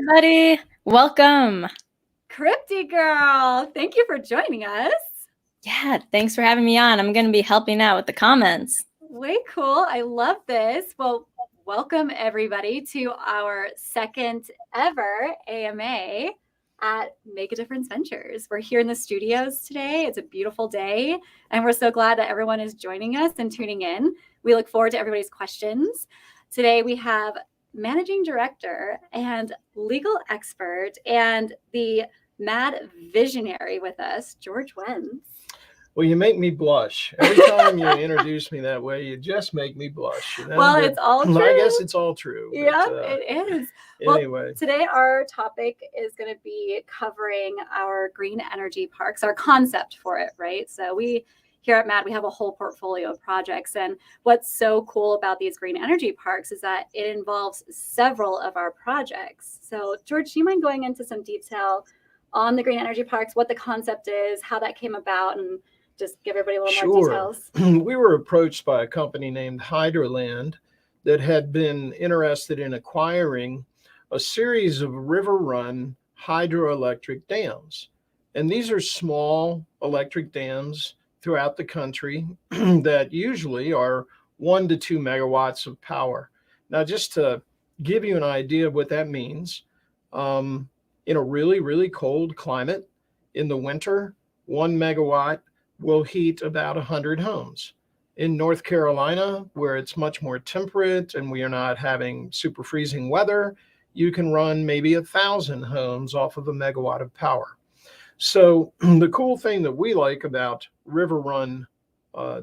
everybody. Welcome. Crypty Girl, thank you for joining us. Yeah, thanks for having me on. I'm going to be helping out with the comments. Way cool. I love this. Well, welcome everybody to our second ever AMA at Make a Difference Ventures. We're here in the studios today. It's a beautiful day, and we're so glad that everyone is joining us and tuning in. We look forward to everybody's questions. Today we have managing director and legal expert and the mad visionary with us, George Wenz. Well, you make me blush. Every time you introduce me that way, you just make me blush. Well, it's all true. I guess it's all true. Yeah, it is. Anyway. Well, today our topic is going to be covering our green energy parks, our concept for it, right? So we here at MAD, we have a whole portfolio of projects. And what's so cool about these green energy parks is that it involves several of our projects. So George, do you mind going into some detail on the green energy parks, what the concept is, how that came about, and just give everybody a little more details? We were approached by a company named Hydroland that had been interested in acquiring a series of river-run hydroelectric dams. And these are small electric dams throughout the country that usually are 1 to 2 megawatts of power. Now, just to give you an idea of what that means, in a really, really cold climate in the winter, 1 megawatt will heat about 100 homes. In North Carolina, where it's much more temperate and we are not having super freezing weather, you can run maybe 1,000 homes off of a megawatt of power. So the cool thing that we like about river run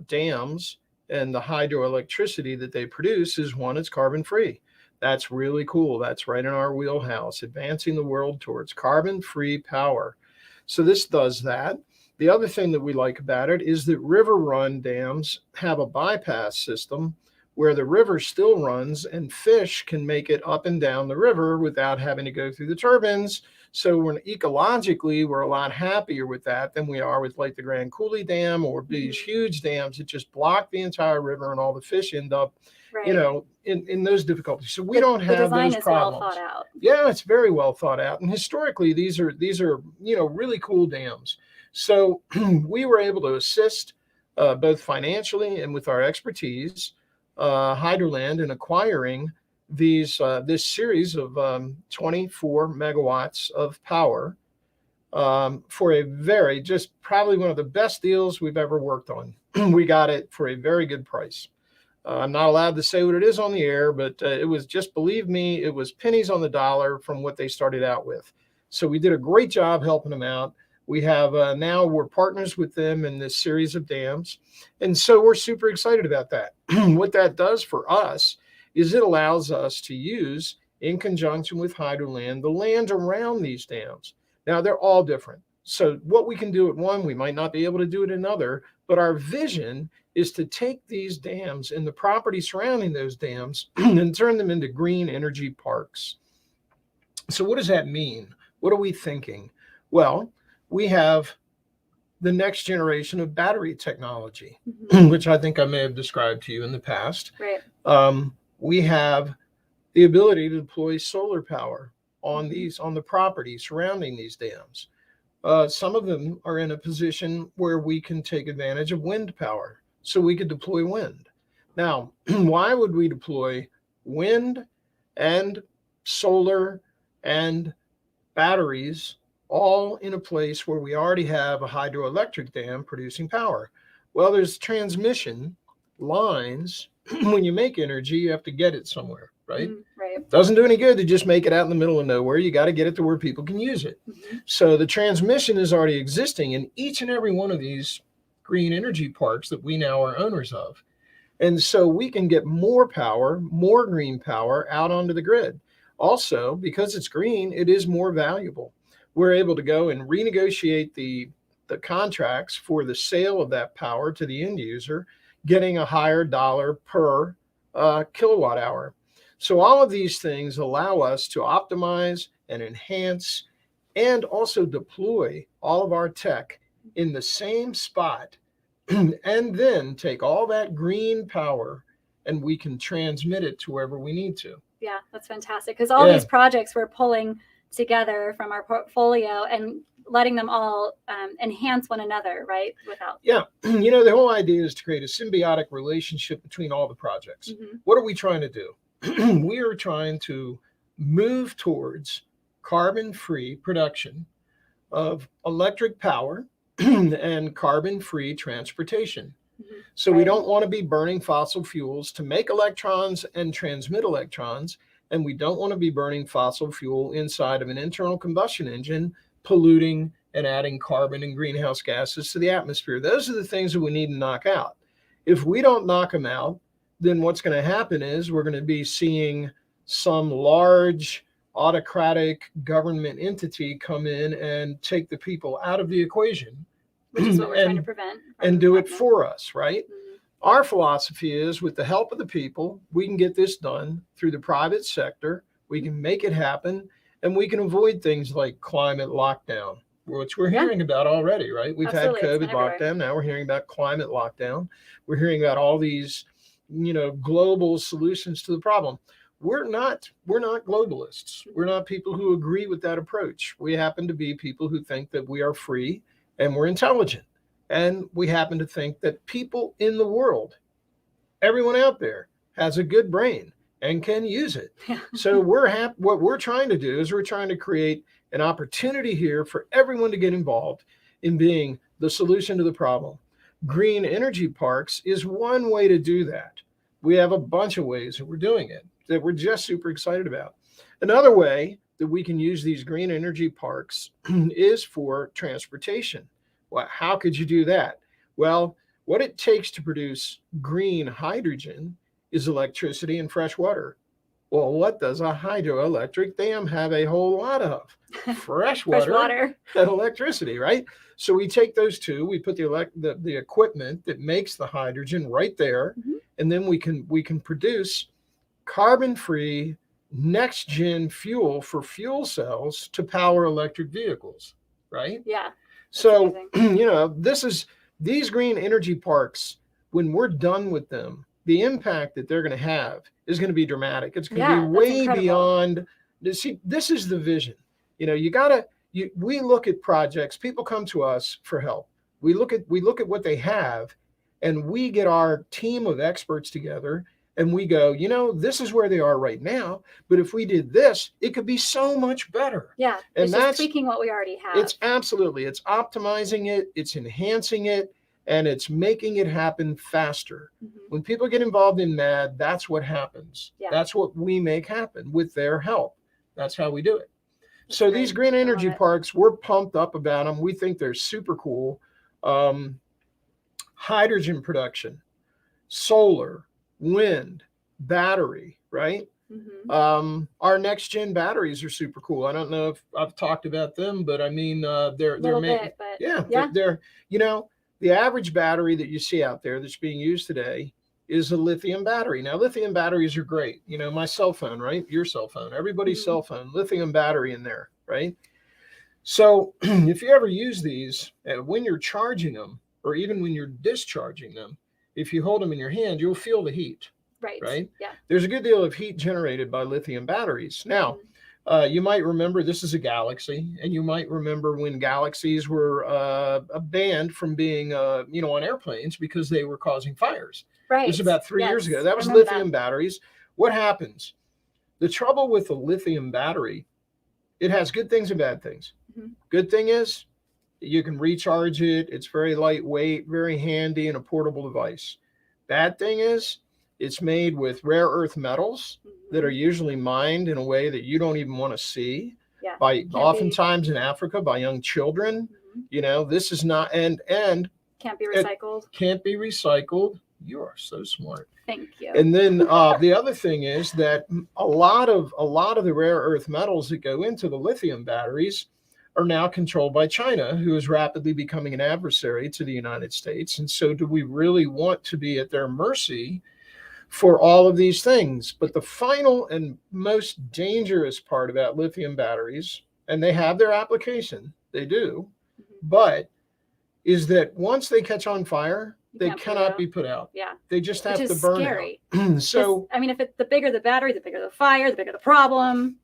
dams and the hydroelectricity that they produce is, one, it's carbon free. That's really cool. That's right in our wheelhouse, advancing the world towards carbon free power. So this does that. The other thing that we like about it is that river run dams have a bypass system where the river still runs and fish can make it up and down the river without having to go through the turbines. So ecologically, we're a lot happier with that than we are with like the Grand Coulee Dam or these huge dams that just block the entire river and all the fish end up, right, in those difficulties. So we don't have those problems. The design is well thought out. Yeah, it's very well thought out. And historically, these are really cool dams. So we were able to assist both financially and with our expertise, Hydroland, in acquiring this series of 24 megawatts of power for a very, just probably one of the best deals we've ever worked on. We got it for a very good price. I'm not allowed to say what it is on the air, but it was, just believe me, it was pennies on the dollar from what they started out with. So we did a great job helping them out. We have now we're partners with them in this series of dams. And so we're super excited about that. What that does for us is it allows us to use, in conjunction with Hydroland, the land around these dams. Now, they're all different. So what we can do at one, we might not be able to do at another, but our vision is to take these dams and the property surrounding those dams and turn them into green energy parks. So what does that mean? What are we thinking? Well, we have the next generation of battery technology, which I think I may have described to you in the past. Right. We have the ability to deploy solar power on the property surrounding these dams. Some of them are in a position where we can take advantage of wind power, so we could deploy wind. Now, why would we deploy wind and solar and batteries all in a place where we already have a hydroelectric dam producing power? Well, there's transmission lines. When you make energy, you have to get it somewhere, right? Right. Doesn't do any good to just make it out in the middle of nowhere. You got to get it to where people can use it. So the transmission is already existing in each and every one of these green energy parks that we now are owners of. And so we can get more power, more green power out onto the grid. Also, because it's green, it is more valuable. We're able to go and renegotiate the contracts for the sale of that power to the end user, getting a higher dollar per kilowatt hour. So all of these things allow us to optimize and enhance and also deploy all of our tech in the same spot and then take all that green power and we can transmit it to wherever we need to. Yeah, that's fantastic. Because all these projects, we're pulling together from our portfolio and letting them all enhance one another, right? Without. Yeah. The whole idea is to create a symbiotic relationship between all the projects. What are we trying to do? We are trying to move towards carbon-free production of electric power and carbon-free transportation. So we don't want to be burning fossil fuels to make electrons and transmit electrons, and we don't want to be burning fossil fuel inside of an internal combustion engine, polluting and adding carbon and greenhouse gases to the atmosphere. Those are the things that we need to knock out. If we don't knock them out, then what's going to happen is we're going to be seeing some large autocratic government entity come in and take the people out of the equation, which is what we're trying to prevent, and do it for us, right? Our philosophy is, with the help of the people, we can get this done through the private sector. We can make it happen, and we can avoid things like climate lockdown, which we're hearing about already, right? We've had COVID lockdown. Now we're hearing about climate lockdown. We're hearing about all these, global solutions to the problem. We're not globalists. We're not people who agree with that approach. We happen to be people who think that we are free and we're intelligent. And we happen to think that people in the world, everyone out there, has a good brain and can use it. So what we're trying to do is we're trying to create an opportunity here for everyone to get involved in being the solution to the problem. Green energy parks is one way to do that. We have a bunch of ways that we're doing it that we're just super excited about. Another way that we can use these green energy parks is for transportation. Well, how could you do that? Well, what it takes to produce green hydrogen is electricity and fresh water. Well, what does a hydroelectric dam have a whole lot of? Fresh water and electricity, right? So we take those two, we put the equipment that makes the hydrogen right there, and then we can produce carbon-free next-gen fuel for fuel cells to power electric vehicles, right? Yeah. So, these green energy parks, when we're done with them, the impact that they're going to have is going to be dramatic. It's going to be way beyond. See, this is the vision. We look at projects. People come to us for help. We look at what they have, and we get our team of experts together, and we go, this is where they are right now. But if we did this, it could be so much better. Yeah. And that's tweaking what we already have. It's optimizing it. It's enhancing it. And it's making it happen faster. When people get involved in MAD, that's what happens. Yeah. That's what we make happen with their help. That's how we do it. That's so great. These green energy parks, we're pumped up about them. We think they're super cool. Hydrogen production, solar, wind, battery, right? Our next gen batteries are super cool. I don't know if I've talked about them, but I mean, they're the average battery that you see out there that's being used today is a lithium battery. Now, lithium batteries are great. My cell phone, right? Your cell phone, everybody's cell phone, lithium battery in there, right? So if you ever use these, when you're charging them, or even when you're discharging them, if you hold them in your hand, you'll feel the heat. Right? Yeah. There's a good deal of heat generated by lithium batteries. Now, you might remember this is a galaxy, and you might remember when galaxies were banned from being, on airplanes because they were causing fires. Right. It was about 3 years ago. That was lithium batteries. What happens? The trouble with a lithium battery, it has good things and bad things. Good thing is you can recharge it. It's very lightweight, very handy, and a portable device. Bad thing is it's made with rare earth metals that are usually mined in a way that you don't even want to see. Yeah. Oftentimes in Africa by young children. This is not and can't be recycled. Can't be recycled. You are so smart. Thank you. And then the other thing is that a lot of the rare earth metals that go into the lithium batteries are now controlled by China, who is rapidly becoming an adversary to the United States. And so do we really want to be at their mercy for all of these things? But the final and most dangerous part about lithium batteries, and they have their application, they do, but is that once they catch on fire, They can't put it cannot out. be put out. Yeah. They just Which have to is burn scary. out. So, I mean, if the bigger the battery, the bigger the fire, the bigger the problem.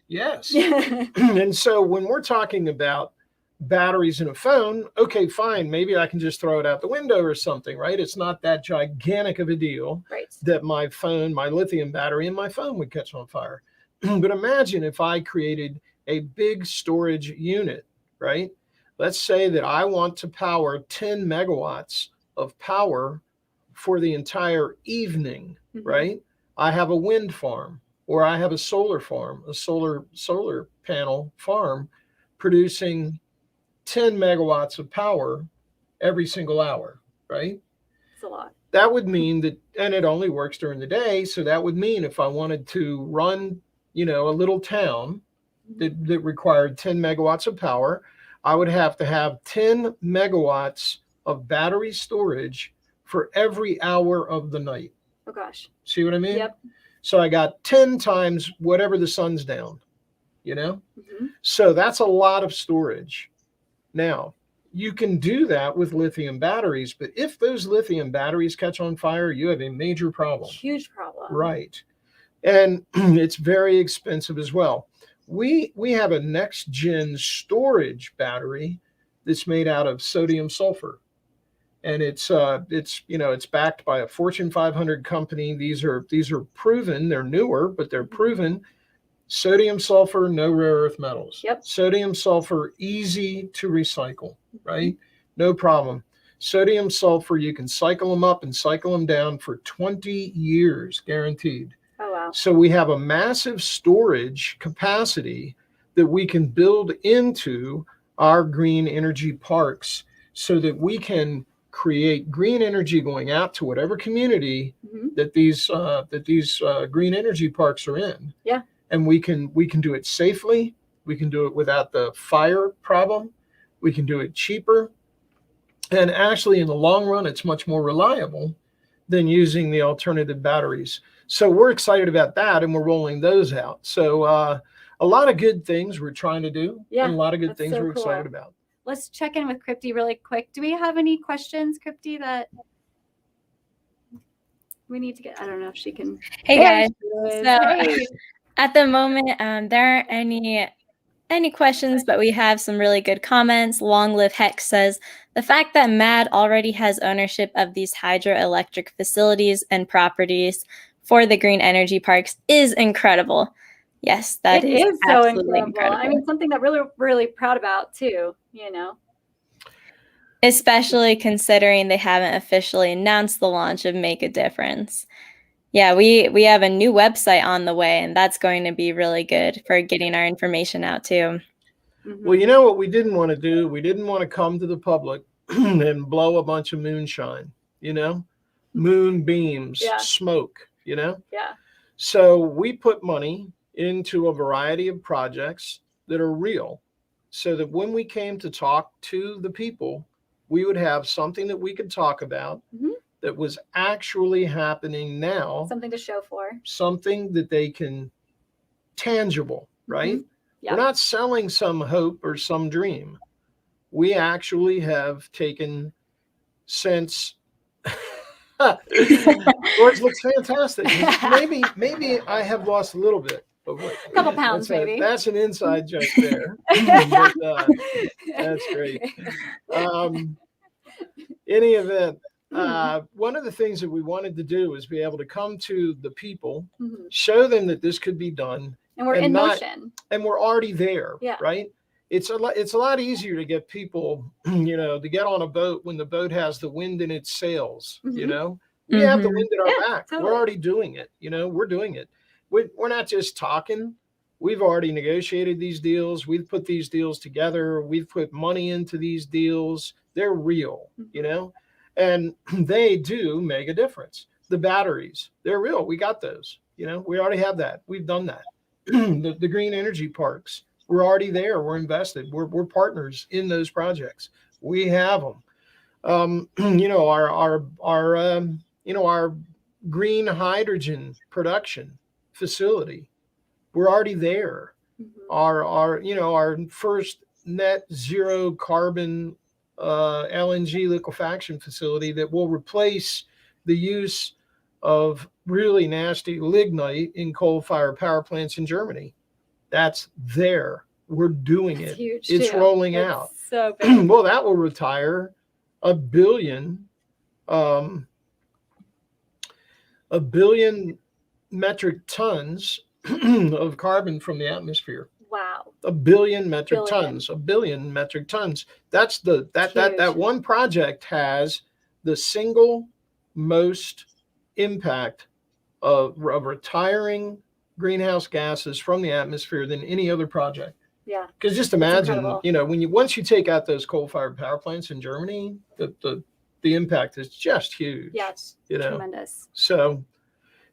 yes. And so when we're talking about batteries in a phone, okay, fine, maybe I can just throw it out the window or something, right? It's not that gigantic of a deal Right. that my phone, my lithium battery in my phone would catch on fire. But imagine if I created a big storage unit, right? Let's say that I want to power 10 megawatts of power for the entire evening, right? I have a wind farm, or I have a solar farm, a solar panel farm producing 10 megawatts of power every single hour, right? It's a lot. That would mean that, and it only works during the day. So that would mean if I wanted to run, a little town that required 10 megawatts of power, I would have to have 10 megawatts of battery storage for every hour of the night. Oh gosh. See what I mean? Yep. So I got 10 times whatever the sun's down, So that's a lot of storage. Now, you can do that with lithium batteries, but if those lithium batteries catch on fire, you have a major problem. Huge problem. Right. And it's very expensive as well. We have a next gen storage battery that's made out of sodium sulfur. And it's backed by a Fortune 500 company. These are proven. They're newer, but they're proven. Sodium sulfur, no rare earth metals. Yep. Sodium sulfur, easy to recycle, right? No problem. Sodium sulfur, you can cycle them up and cycle them down for 20 years, guaranteed. Oh, wow. So we have a massive storage capacity that we can build into our green energy parks so that we can create green energy going out to whatever community that these green energy parks are in. Yeah. And we can do it safely. We can do it without the fire problem. We can do it cheaper. And actually, in the long run, it's much more reliable than using the alternative batteries. So we're excited about that, and we're rolling those out. So a lot of good things we're trying to do, and a lot of good things we're excited about. Let's check in with Crypty really quick. Do we have any questions, Crypty, that we need to get? I don't know if she can. Hey, guys. So at the moment, there aren't any questions, but we have some really good comments. Long Live Hex says, the fact that MAD already has ownership of these hydroelectric facilities and properties for the green energy parks is incredible. Yes, that is so incredible. I mean, something that we're really proud about too, Especially considering they haven't officially announced the launch of Make a Difference. Yeah, we have a new website on the way, and that's going to be really good for getting our information out too. Well, you know what we didn't want to do? We didn't want to come to the public and blow a bunch of moonshine, moonbeams, smoke, Yeah. So we put money into a variety of projects that are real, so that when we came to talk to the people, we would have something that we could talk about that was actually happening now. Something to show for. Something that they can, tangible, right? Yeah. We're not selling some hope or some dream. We actually have taken since George looks fantastic. Maybe I have lost a little bit of weight. A couple pounds, maybe. That's an inside joke there. But, that's great. Any event, one of the things that we wanted to do is be able to come to the people, show them that this could be done. And we're in motion. And we're already there, yeah. Right? It's a lot easier to get people, to get on a boat when the boat has the wind in its sails, We have the wind at our back. Totally. We're already doing it, we're doing it. We're not just talking. We've already negotiated these deals. We've put these deals together. We've put money into these deals. They're real, and they do make a difference. The batteries, they're real. We got those, we already have that. We've done that. The green energy parks, we're already there. We're invested. We're partners in those projects. We have them. Our green hydrogen production facility, we're already there. Our first net zero carbon LNG liquefaction facility that will replace the use of really nasty lignite in coal-fired power plants in Germany. That's there. We're doing It's it. huge It's too. rolling It's out. so big. Well, that will retire a billion, um, a billion metric tons of carbon from the atmosphere. Wow. A billion metric Billion. tons. A billion metric tons. That's the Huge. that one project has the single most impact of retiring greenhouse gases from the atmosphere than any other project. Yeah. Because just It's imagine, incredible. you know, when you once you take out those coal-fired power plants in Germany, the impact is just huge. Yeah, it's you know. tremendous. So,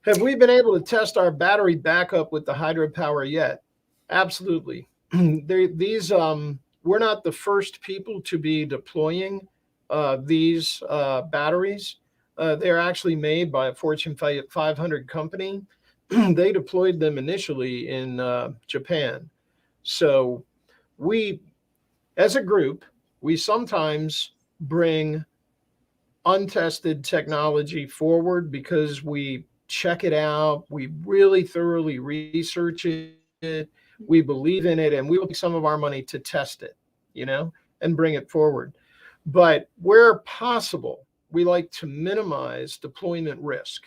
have we been able to test our battery backup with the hydropower yet? Absolutely. These we're not the first people to be deploying these batteries. They're actually made by a Fortune 500 company. They deployed them initially in Japan. So we, as a group, we sometimes bring untested technology forward because we check it out, we really thoroughly research it, we believe in it, and we will take some of our money to test it, you know, and bring it forward. But where possible, we like to minimize deployment risk.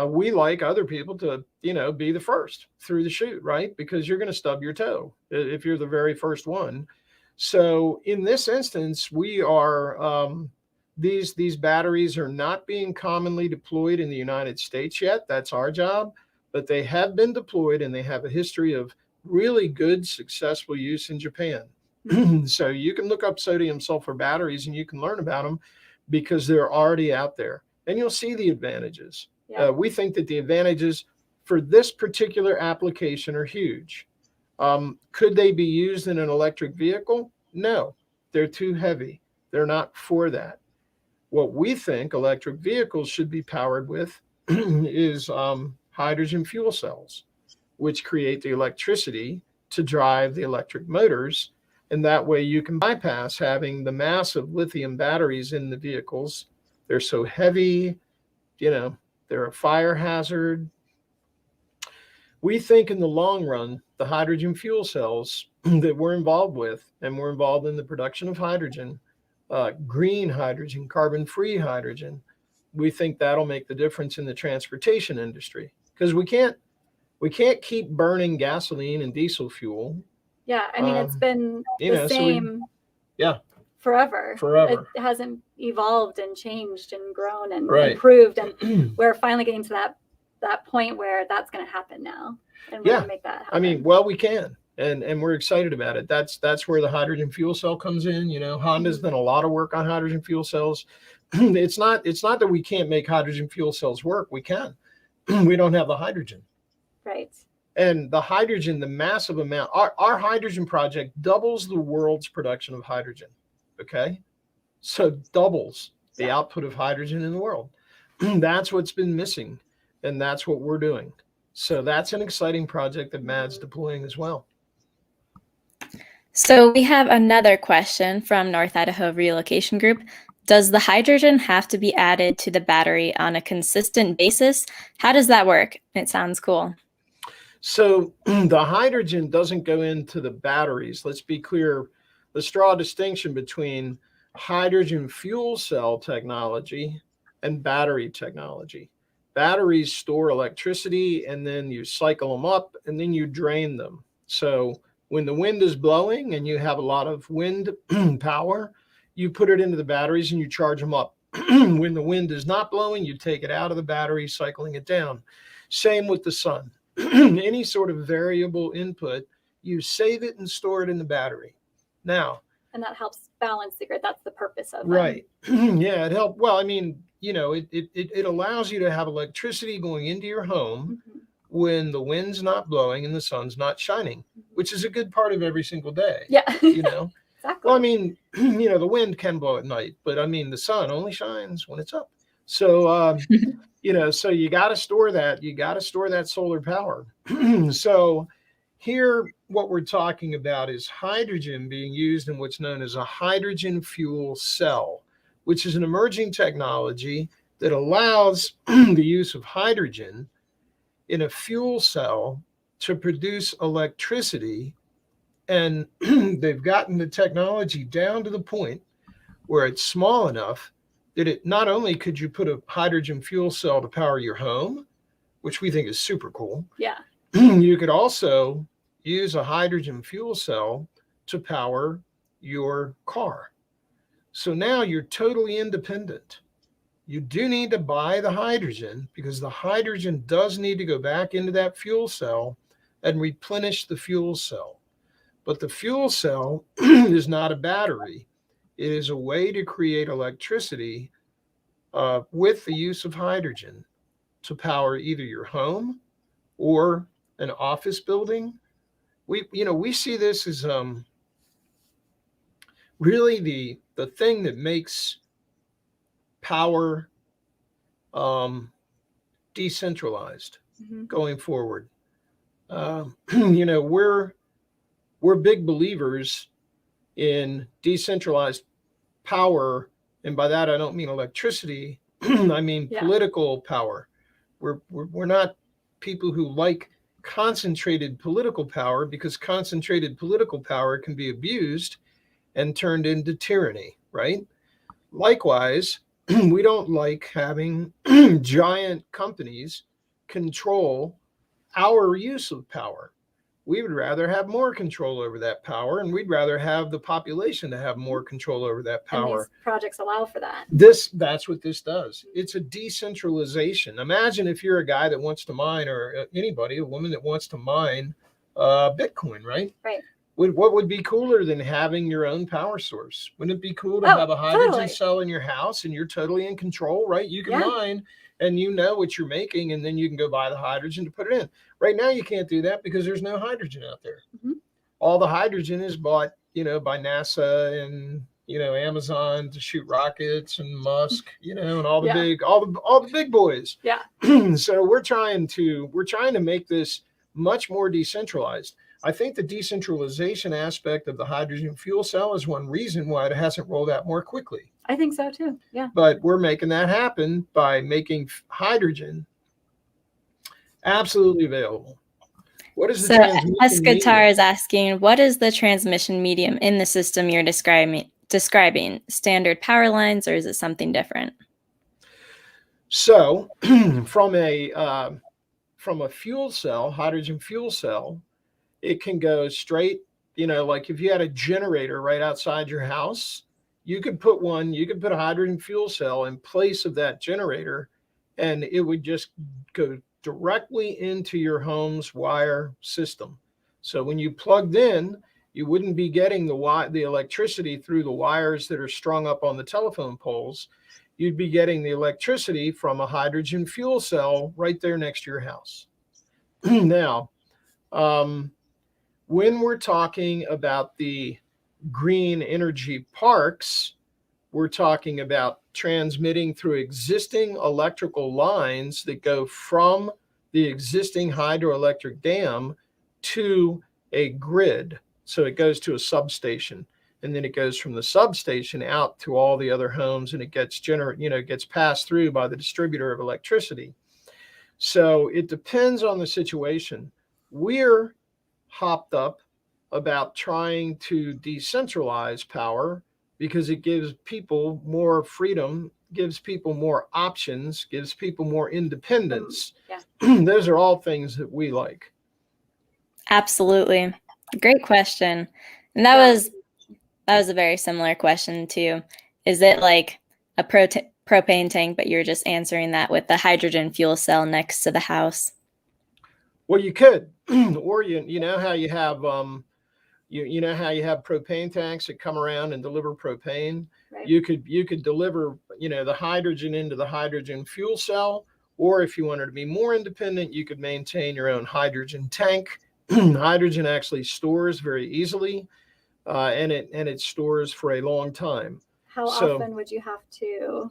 We like other people to, you know, be the first through the chute, right? Because you're going to stub your toe if you're the very first one. So in this instance, we are these batteries are not being commonly deployed in the United States yet. That's our job, but they have been deployed and they have a history of really good, successful use in Japan. So you can look up sodium sulfur batteries and you can learn about them because they're already out there, and you'll see the advantages. Yeah. We think that the advantages for this particular application are huge. Could they be used in an electric vehicle? No, they're too heavy. They're not for that. What we think electric vehicles should be powered with is hydrogen fuel cells, which create the electricity to drive the electric motors. And that way you can bypass having the massive lithium batteries in the vehicles. They're so heavy, you know, they're a fire hazard. We think in the long run, the hydrogen fuel cells that we're involved with, and we're involved in the production of hydrogen, green hydrogen, carbon-free hydrogen, we think that'll make the difference in the transportation industry because we can't keep burning gasoline and diesel fuel. Yeah, I mean, it's been the same forever. It hasn't evolved and changed and grown and improved, and we're finally getting to that point where that's going to happen now, and we're going to make that happen. I mean, well, we can, and we're excited about it. That's where the hydrogen fuel cell comes in. You know, Honda's done a lot of work on hydrogen fuel cells. It's not that we can't make hydrogen fuel cells work. We can. We don't have the hydrogen. Right. And the hydrogen, the massive amount, our hydrogen project doubles the world's production of hydrogen. Okay. So doubles the output of hydrogen in the world. That's what's been missing. And that's what we're doing. So that's an exciting project that Matt's deploying as well. So we have another question from North Idaho Relocation Group. Does the hydrogen have to be added to the battery on a consistent basis? How does that work? It sounds cool. So the hydrogen doesn't go into the batteries. Let's be clear. Let's draw a distinction between hydrogen fuel cell technology and battery technology. Batteries store electricity and then you cycle them up and then you drain them. So when the wind is blowing and you have a lot of wind power, you put it into the batteries and you charge them up. When the wind is not blowing, you take it out of the battery, cycling it down. Same with the sun. Any sort of variable input, you save it and store it in the battery. Now, and that helps balance the grid. That's the purpose of it. Right. Yeah, it helps. Well, I mean, you know, it allows you to have electricity going into your home when the wind's not blowing and the sun's not shining, which is a good part of every single day. Yeah. You know? Exactly. Well, I mean, you know, the wind can blow at night, but I mean, the sun only shines when it's up. So, you know, so you got to store that. You got to store that solar power. So Here, what we're talking about is hydrogen being used in what's known as a hydrogen fuel cell, which is an emerging technology that allows the use of hydrogen in a fuel cell to produce electricity. And they've gotten the technology down to the point where it's small enough that it not only could you put a hydrogen fuel cell to power your home, which we think is super cool. Yeah. You could also use a hydrogen fuel cell to power your car. So now you're totally independent. You do need to buy the hydrogen because the hydrogen does need to go back into that fuel cell and replenish the fuel cell. But the fuel cell is not a battery. It is a way to create electricity with the use of hydrogen to power either your home or an office building. We see this as really the thing that makes power decentralized going forward. We're big believers in decentralized power, and by that I don't mean electricity. I mean political power. We're not people who like concentrated political power, because concentrated political power can be abused and turned into tyranny, right? Likewise, we don't like having giant companies control our use of power. We would rather have more control over that power, and we'd rather have the population to have more control over that power. And these projects allow for that. That's what this does. It's a decentralization. Imagine if you're a guy that wants to mine, or anybody, a woman that wants to mine Bitcoin, right? Right. What would be cooler than having your own power source? Wouldn't it be cool to have a hydrogen cell in your house and you're totally in control, right? You can mine and you know what you're making, and then you can go buy the hydrogen to put it in. Right now, you can't do that because there's no hydrogen out there. All the hydrogen is bought, by NASA and, Amazon to shoot rockets, and Musk, and all the big, all the big boys. Yeah. So we're trying to make this much more decentralized. I think the decentralization aspect of the hydrogen fuel cell is one reason why it hasn't rolled out more quickly. I think so too. Yeah. But we're making that happen by making hydrogen absolutely available. What is the transmission Escatar is asking, what is the transmission medium in the system you're describing? Standard power lines, or is it something different? So from a fuel cell, hydrogen fuel cell, it can go straight, like if you had a generator right outside your house, you could put a hydrogen fuel cell in place of that generator, and it would just go directly into your home's wire system. So when you plugged in, you wouldn't be getting the electricity through the wires that are strung up on the telephone poles. You'd be getting the electricity from a hydrogen fuel cell right there next to your house. Now, when we're talking about the green energy parks, we're talking about transmitting through existing electrical lines that go from the existing hydroelectric dam to a grid. So it goes to a substation, and then it goes from the substation out to all the other homes, and it gets gets passed through by the distributor of electricity. So it depends on the situation. We're hopped up about trying to decentralize power because it gives people more freedom, gives people more options, gives people more independence. Those are all things that we like. Absolutely. Great question. And that was a very similar question too. Is it like a propane tank, but you're just answering that with the hydrogen fuel cell next to the house? Well, you could, or you know how you have you know how you have propane tanks that come around and deliver propane. Right. You could deliver the hydrogen into the hydrogen fuel cell, or if you wanted to be more independent, you could maintain your own hydrogen tank. Hydrogen actually stores very easily, and it stores for a long time. How often would you have to?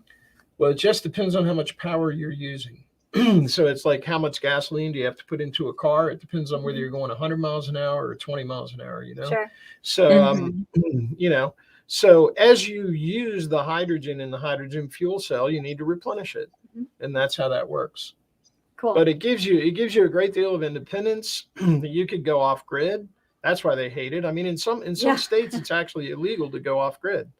Well, it just depends on how much power you're using. So it's like, how much gasoline do you have to put into a car? It depends on whether you're going 100 miles an hour or 20 miles an hour, you know? Sure. So, Mhm. you know, so as you use the hydrogen in the hydrogen fuel cell, you need to replenish it. And that's how that works. Cool. But it gives you a great deal of independence. That you could go off grid. That's why they hate it. I mean, in some states, it's actually illegal to go off grid.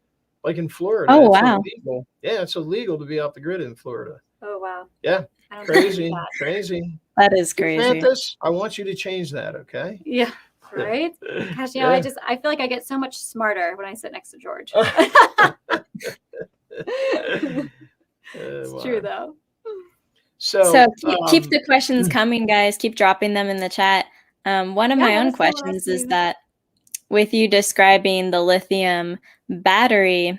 Like in Florida, Oh, it's wow. illegal. Yeah, it's illegal to be off the grid in Florida. Oh, wow. Yeah, crazy. That is crazy. DeSantis, I want you to change that, okay? Yeah. Right? Gosh, you know, Yeah. I feel like I get so much smarter when I sit next to George. It's true, though. So keep the questions coming, guys. Keep dropping them in the chat. One of my own questions is that with you describing the lithium battery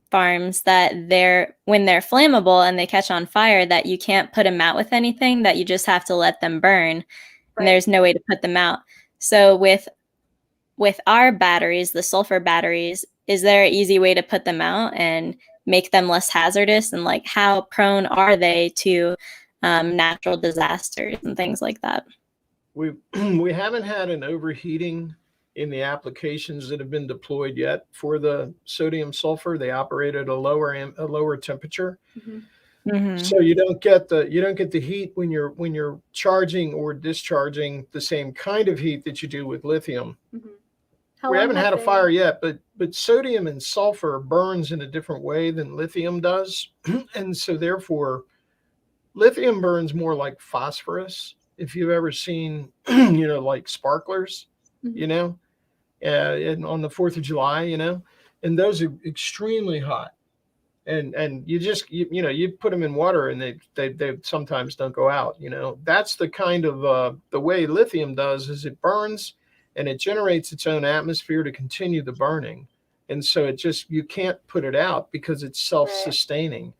farms, that when they're flammable and they catch on fire, that you can't put them out with anything, that you just have to let them burn. And there's no way to put them out. So with our batteries, the sulfur batteries, is there an easy way to put them out and make them less hazardous? And like, how prone are they to natural disasters and things like that? We haven't had an overheating in the applications that have been deployed yet for the sodium sulfur. They operate at a lower temperature. So you don't get the heat when you're charging or discharging the same kind of heat that you do with lithium. We haven't had a fire yet, but sodium and sulfur burns in a different way than lithium does. And so therefore, lithium burns more like phosphorus. If you've ever seen, like sparklers, and on the 4th of July, and those are extremely hot. And you put them in water and they sometimes don't go out. That's the kind of the way lithium does, is it burns and it generates its own atmosphere to continue the burning. And so you can't put it out because it's self-sustaining.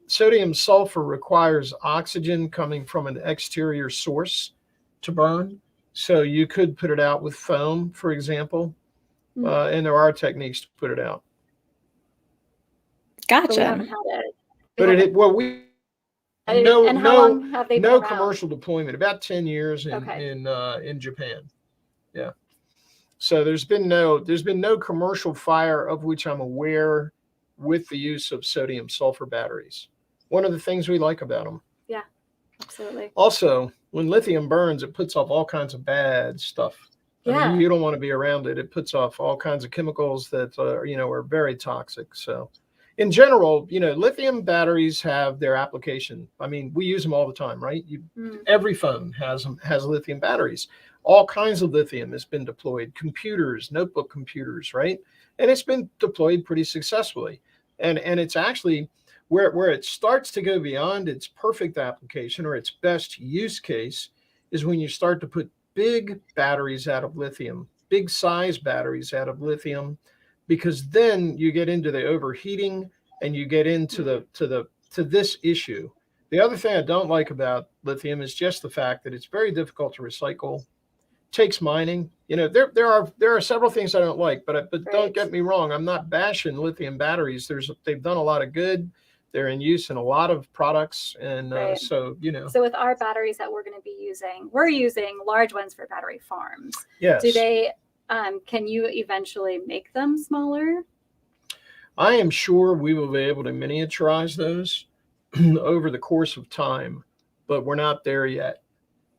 Sodium sulfur requires oxygen coming from an exterior source to burn. So you could put it out with foam, for example, and there are techniques to put it out. Gotcha. But we haven't had it. And how long have they been around? Commercial deployment, about 10 years in Japan. Yeah. So there's been no commercial fire of which I'm aware with the use of sodium sulfur batteries. One of the things we like about them. Yeah, absolutely. Also, when lithium burns, it puts off all kinds of bad stuff. Yeah. I mean, you don't want to be around it. It puts off all kinds of chemicals that are very toxic. So in general, lithium batteries have their application. I mean, we use them all the time, right? Every phone has lithium batteries. All kinds of lithium has been deployed. Computers, notebook computers, right? And it's been deployed pretty successfully. And it's actually where it starts to go beyond its perfect application or its best use case is when you start to put big batteries out of lithium, big size batteries out of lithium, because then you get into the overheating and you get into this issue. The other thing I don't like about lithium is just the fact that it's very difficult to recycle. Takes mining. There are several things I don't like, but don't get me wrong. I'm not bashing lithium batteries. They've done a lot of good. They're in use in a lot of products, and so with our batteries that we're going to be using, we're using large ones for battery farms. Yes. Do they? Can you eventually make them smaller? I am sure we will be able to miniaturize those over the course of time, but we're not there yet.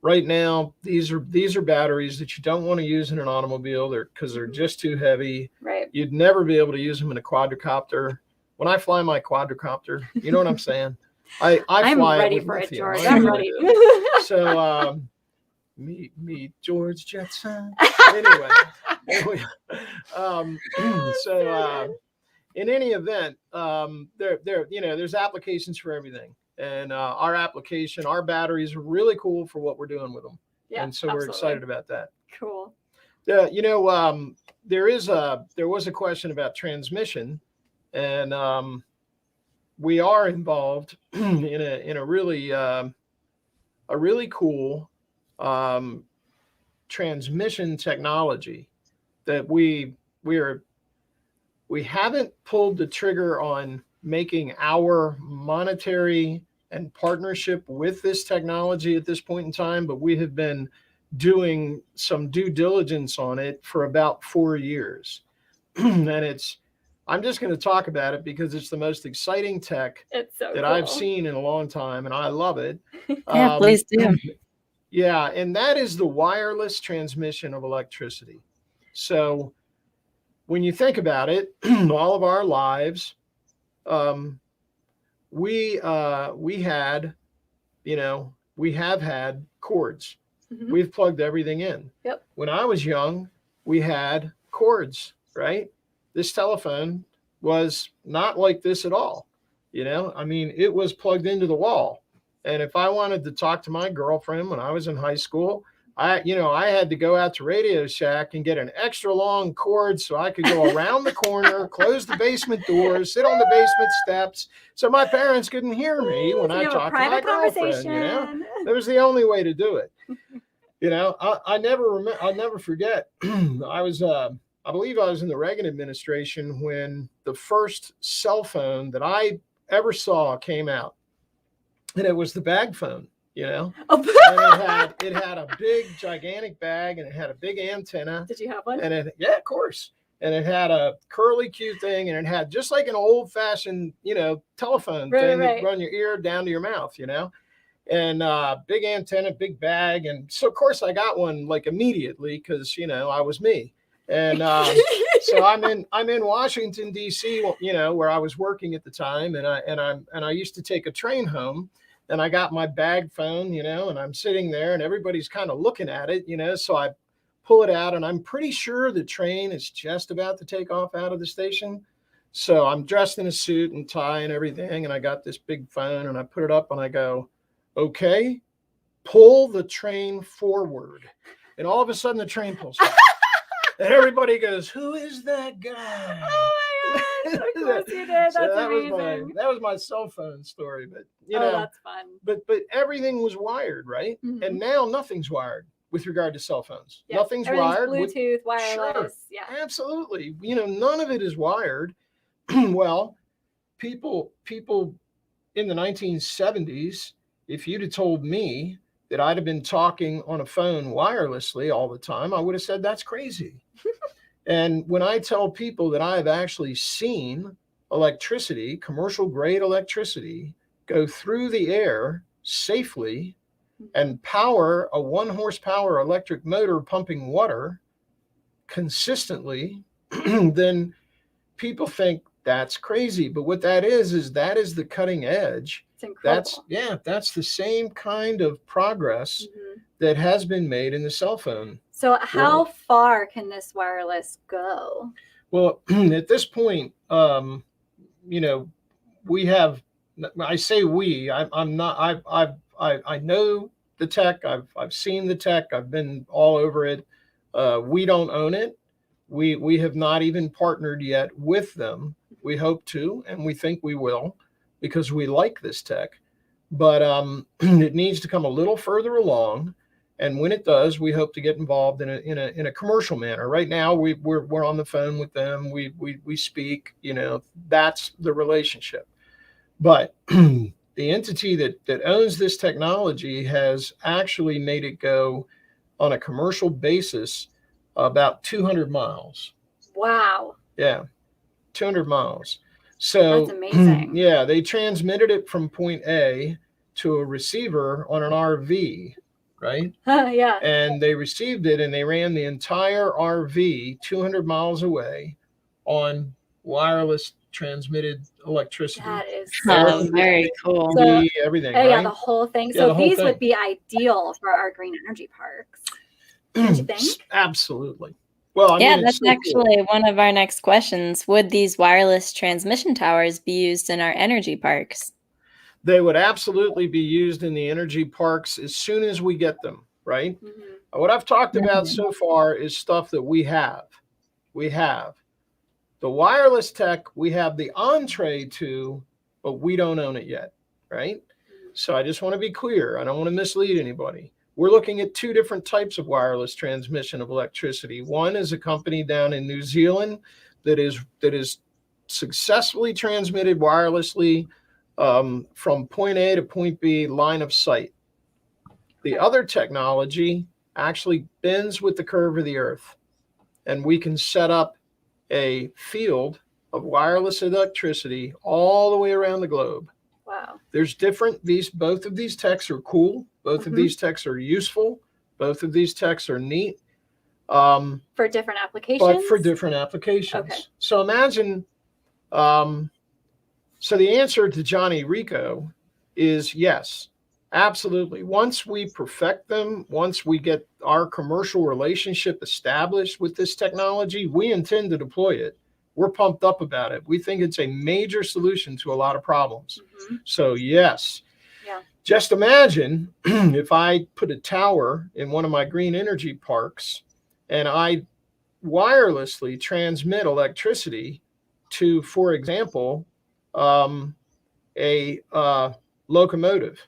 Right now, these are batteries that you don't want to use in an automobile because they're just too heavy. Right. You'd never be able to use them in a quadricopter. When I fly my quadricopter, you know what I'm saying? I I'm fly ready it for it, lithium. George. I'm ready. So meet George Jetson. Anyway, in any event, there's applications for everything. And our batteries are really cool for what we're doing with them. Yeah, and so we're excited about that. Cool. There was a question about transmission, and we are involved in a really cool transmission technology that we haven't pulled the trigger on making our monetary and partnership with this technology at this point in time, but we have been doing some due diligence on it for about 4 years. And I'm just going to talk about it because it's the most exciting tech It's so that cool. I've seen in a long time, and I love it. Yeah, please do. Yeah, and that is the wireless transmission of electricity. So when you think about it, all of our lives, um, we had, we have had cords. Mhm. We've plugged everything in. Yep. When I was young, we had cords, right? This telephone was not like this at all. I mean, it was plugged into the wall. And if I wanted to talk to my girlfriend when I was in high school, I had to go out to Radio Shack and get an extra long cord so I could go around the corner, close the basement doors, sit on the basement steps, so my parents couldn't hear me when I talked to my girlfriend. That was the only way to do it. I'll never forget. I believe I was in the Reagan administration when the first cell phone that I ever saw came out, and it was the bag phone. And it had a big, gigantic bag, and it had a big antenna. Did you have one? Yeah, of course. And it had a curly Q thing, and it had just like an old-fashioned, telephone thing that run your ear down to your mouth, and big antenna, big bag. And so, of course, I got one like immediately because, I was me. And so I'm in Washington, D.C., where I was working at the time. And I used to take a train home, and I got my bag phone, and I'm sitting there and everybody's kind of looking at it, so I pull it out, and I'm pretty sure the train is just about to take off out of the station. So I'm dressed in a suit and tie and everything. And I got this big phone, and I put it up, and I go, okay, pull the train forward. And all of a sudden the train pulls forward. And everybody goes, who is that guy? Oh my gosh, of course you did. That's amazing. That was my cell phone story. But that's fun. But everything was wired, right? Mm-hmm. And now nothing's wired with regard to cell phones. Yep. Nothing's wired. Bluetooth, wireless. Sure, yeah. Absolutely. None of it is wired. Well, people in the 1970s, if you'd have told me that I'd have been talking on a phone wirelessly all the time, I would have said that's crazy. And when I tell people that I have actually seen electricity, commercial grade electricity, go through the air safely and power a 1 horsepower electric motor pumping water consistently, then people think that's crazy. But what that is that is the cutting edge. It's incredible. That's the same kind of progress that has been made in the cell phone. So how far can this wireless go? Well, at this point, we have, I say we, I'm not, I know the tech, I've seen the tech, I've been all over it. We don't own it. We have not even partnered yet with them. We hope to, and we think we will, because we like this tech. But it needs to come a little further along. And when it does, we hope to get involved in a commercial manner. Right now, we're on the phone with them. We speak. That's the relationship. But the entity that owns this technology has actually made it go on a commercial basis about 200 miles. Wow. Yeah, 200 miles. So that's amazing. Yeah, they transmitted it from point A to a receiver on an RV. Right? Yeah. And they received it, and they ran the entire RV 200 miles away on wireless transmitted electricity. That is very cool. So, everything. Right? Yeah, the whole thing. So these would be ideal for our green energy parks. Don't you think? Absolutely. Well, that's so actually cool. One of our next questions. Would these wireless transmission towers be used in our energy parks? They would absolutely be used in the energy parks as soon as we get them, right? Mm-hmm. What I've talked about so far is stuff that we have. We have the wireless tech, we have the entree to, but we don't own it yet, right? Mm-hmm. So I just want to be clear. I don't want to mislead anybody. We're looking at 2 different types of wireless transmission of electricity. One is a company down in New Zealand that is successfully transmitted wirelessly from point A to point B, line of sight. The other technology actually bends with the curve of the Earth, and we can set up a field of wireless electricity all the way around the globe. Wow. There's both of these techs are cool. Both of these techs are useful. Both of these techs are neat. For different applications? But for different applications. Okay. So imagine, so the answer to Johnny Rico is yes, absolutely. Once we perfect them, once we get our commercial relationship established with this technology, we intend to deploy it. We're pumped up about it. We think it's a major solution to a lot of problems. So yes. Yeah. Just imagine if I put a tower in one of my green energy parks and I wirelessly transmit electricity to, for example, a locomotive,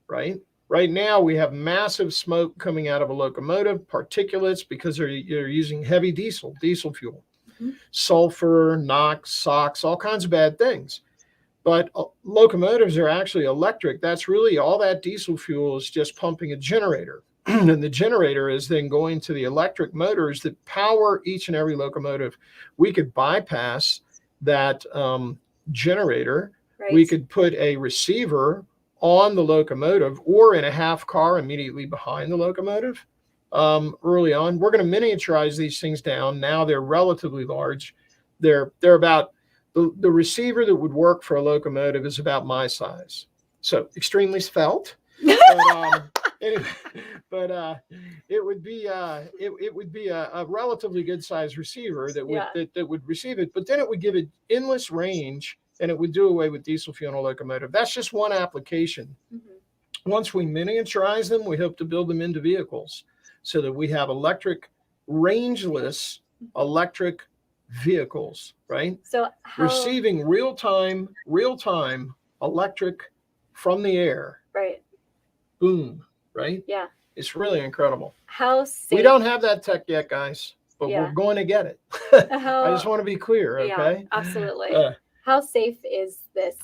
right? Right now, we have massive smoke coming out of a locomotive, particulates, because they're using heavy diesel fuel, sulfur, NOx, SOx, all kinds of bad things. But locomotives are actually electric. That's really all that diesel fuel is just pumping a generator. And the generator is then going to the electric motors that power each and every locomotive. We could bypass that generator. Right. We could put a receiver on the locomotive or in a half car immediately behind the locomotive. Early on, we're going to miniaturize these things down. Now they're relatively large. They're about the receiver that would work for a locomotive is about my size, so extremely svelte. Anyway, but it would be a relatively good sized receiver that would that would receive it, but then it would give it endless range and it would do away with diesel fuel in a locomotive. That's just one application. Once we miniaturize them, we hope to build them into vehicles so that we have electric, rangeless electric vehicles, right? So receiving real-time electric from the air. Right. Boom, right? Yeah. It's really incredible. How safe? We don't have that tech yet, guys, but we're going to get it. I just want to be clear, okay? Yeah, absolutely. How safe is this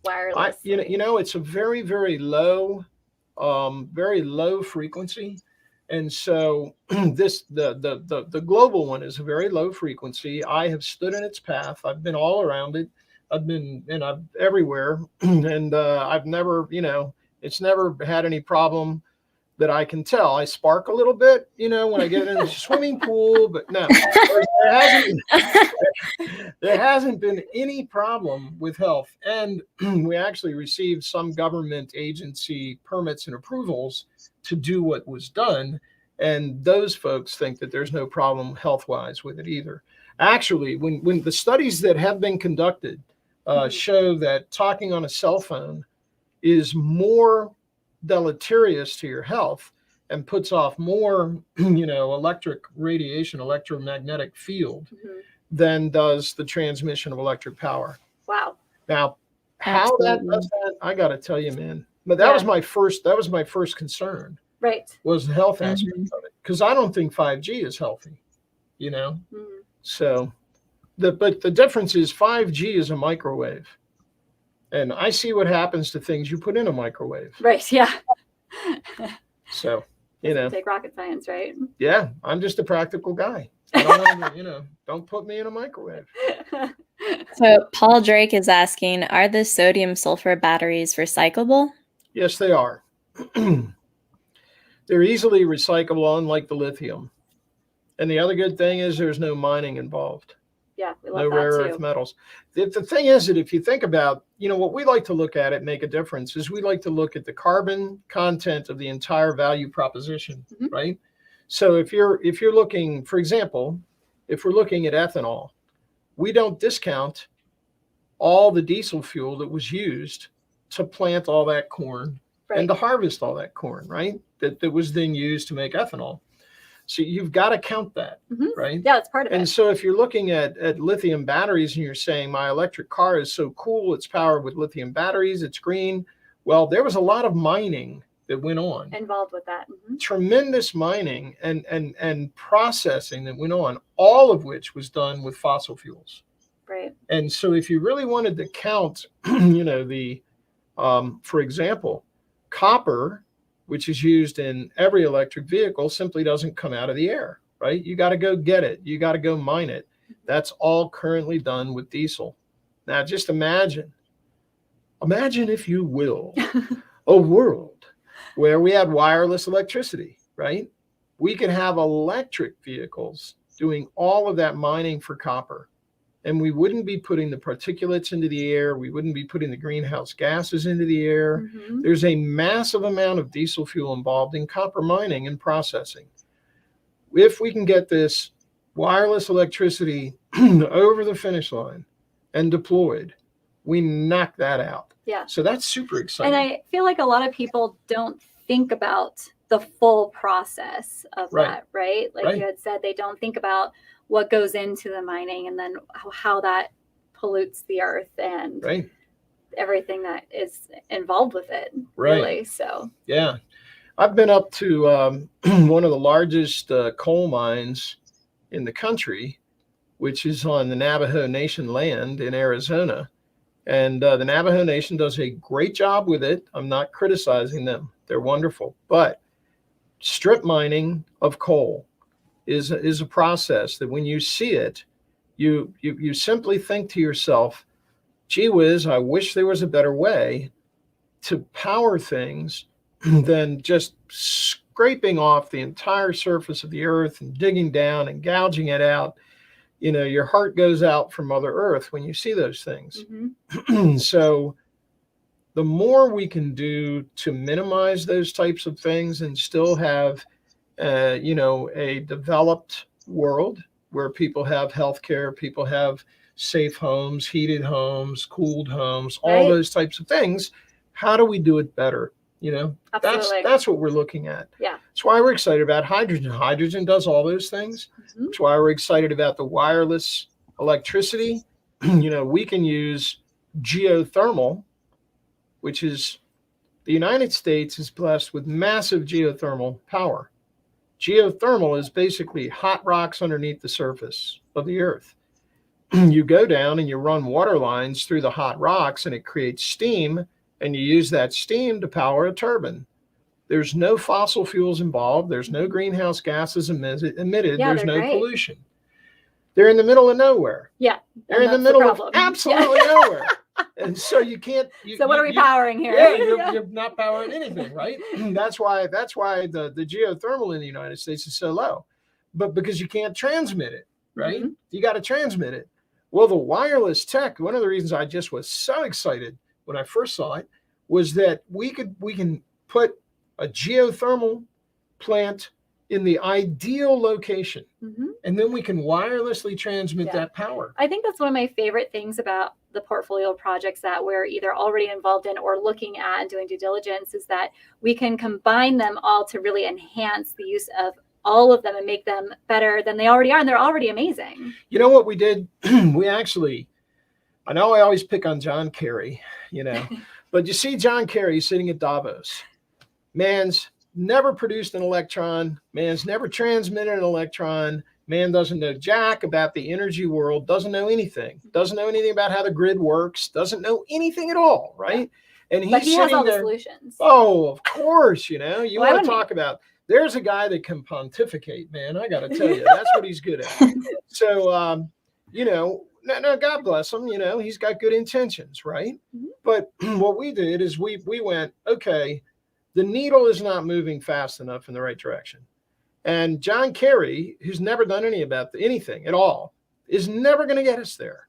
wireless? You know, it's a very, very low frequency. And so the global one is a very low frequency. I have stood in its path. I've been all around it. I've been everywhere, and I've never, it's never had any problem that I can tell. I spark a little bit, when I get in the swimming pool, but no, there hasn't been any problem with health. And we actually received some government agency permits and approvals to do what was done. And those folks think that there's no problem health-wise with it either. Actually, when the studies that have been conducted show that talking on a cell phone is more deleterious to your health and puts off more, electric radiation, electromagnetic field than does the transmission of electric power. Wow. Now, how that does that, I got to tell you, man. But that was my first concern. Right. Was the health aspect of it, because I don't think 5G is healthy, So, but the difference is 5G is a microwave, and I see what happens to things you put in a microwave. Right. Yeah. So, take rocket science, right? Yeah, I'm just a practical guy. I don't want to, don't put me in a microwave. So Paul Drake is asking, are the sodium sulfur batteries recyclable? Yes, they are. They're easily recyclable, unlike the lithium. And the other good thing is there's no mining involved. Yeah, we love no that rare too. earth metals. The thing is that if you think about, what we like to look at it, make a difference, is we like to look at the carbon content of the entire value proposition, right? So if you're looking, for example, if we're looking at ethanol, we don't discount all the diesel fuel that was used to plant all that corn and to harvest all that corn, right? That was then used to make ethanol. So you've got to count that, right? Yeah, it's part of it. And so if you're looking at lithium batteries and you're saying my electric car is so cool, it's powered with lithium batteries, it's green. Well, there was a lot of mining that went on. Involved with that. Tremendous mining and processing that went on, all of which was done with fossil fuels. Right. And so if you really wanted to count, for example, copper, which is used in every electric vehicle, simply doesn't come out of the air, right? You got to go get it. You got to go mine it. That's all currently done with diesel. Now, just imagine, if you will, a world where we had wireless electricity, right? We could have electric vehicles doing all of that mining for copper. And we wouldn't be putting the particulates into the air. We wouldn't be putting the greenhouse gases into the air. Mm-hmm. There's a massive amount of diesel fuel involved in copper mining and processing. If we can get this wireless electricity over the finish line and deployed, we knock that out. Yeah. So that's super exciting. And I feel like a lot of people don't think about the full process of that, right? Like you had said, they don't think about what goes into the mining and then how that pollutes the earth and everything that is involved with it. Really. So yeah, I've been up to one of the largest coal mines in the country, which is on the Navajo Nation land in Arizona. And the Navajo Nation does a great job with it. I'm not criticizing them. They're wonderful. But strip mining of coal is a process that when you see it, you simply think to yourself, gee whiz, I wish there was a better way to power things than just scraping off the entire surface of the earth and digging down and gouging it out. You know, your heart goes out for Mother Earth when you see those things. Mm-hmm. So the more we can do to minimize those types of things and still have a developed world where people have healthcare, people have safe homes, heated homes, cooled homes, all those types of things. How do we do it better? You know, that's what we're looking at. Yeah. That's why we're excited about hydrogen. Hydrogen does all those things. Mm-hmm. That's why we're excited about the wireless electricity. You know, we can use geothermal, which is the United States is blessed with massive geothermal power. Geothermal is basically hot rocks underneath the surface of the earth. You go down and you run water lines through the hot rocks and it creates steam, and you use that steam to power a turbine. There's no fossil fuels involved. There's no greenhouse gases emitted. There's no pollution. They're in the middle of nowhere. Yeah. They're in the middle of absolutely nowhere. And so you can't. So what are we powering here? Yeah, you're not powering anything, right? That's why the geothermal in the United States is so low, but because you can't transmit it, right? Mm-hmm. You got to transmit it. Well, the wireless tech. One of the reasons I just was so excited when I first saw it was that we can put a geothermal plant in the ideal location, mm-hmm. and then we can wirelessly transmit that power. I think that's one of my favorite things about the portfolio projects that we're either already involved in or looking at and doing due diligence is that we can combine them all to really enhance the use of all of them and make them better than they already are. And they're already amazing. You know what we did? We actually, I know I always pick on John Kerry, but you see John Kerry sitting at Davos. Man's never produced an electron. Man's never transmitted an electron. Man doesn't know jack about the energy world, doesn't know anything about how the grid works, doesn't know anything at all, right? Yeah. And he has all the solutions. Oh, of course, you want to talk about, there's a guy that can pontificate, man. I got to tell you, that's what he's good at. So, no, God bless him, he's got good intentions, right? Mm-hmm. But what we did is we went, okay, the needle is not moving fast enough in the right direction. And John Kerry, who's never done anything at all, is never going to get us there.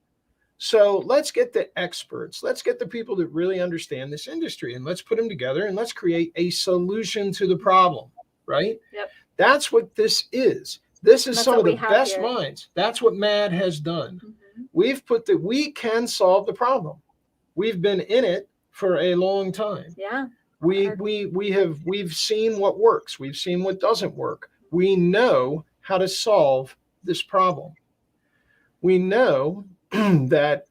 So let's get the experts. Let's get the people that really understand this industry, and let's put them together and let's create a solution to the problem, right? Yep. That's what this is. This is some of the best minds. That's what MAD has done. Mm-hmm. We can solve the problem. We've been in it for a long time. Yeah. We've seen what works. We've seen what doesn't work. We know how to solve this problem. We know that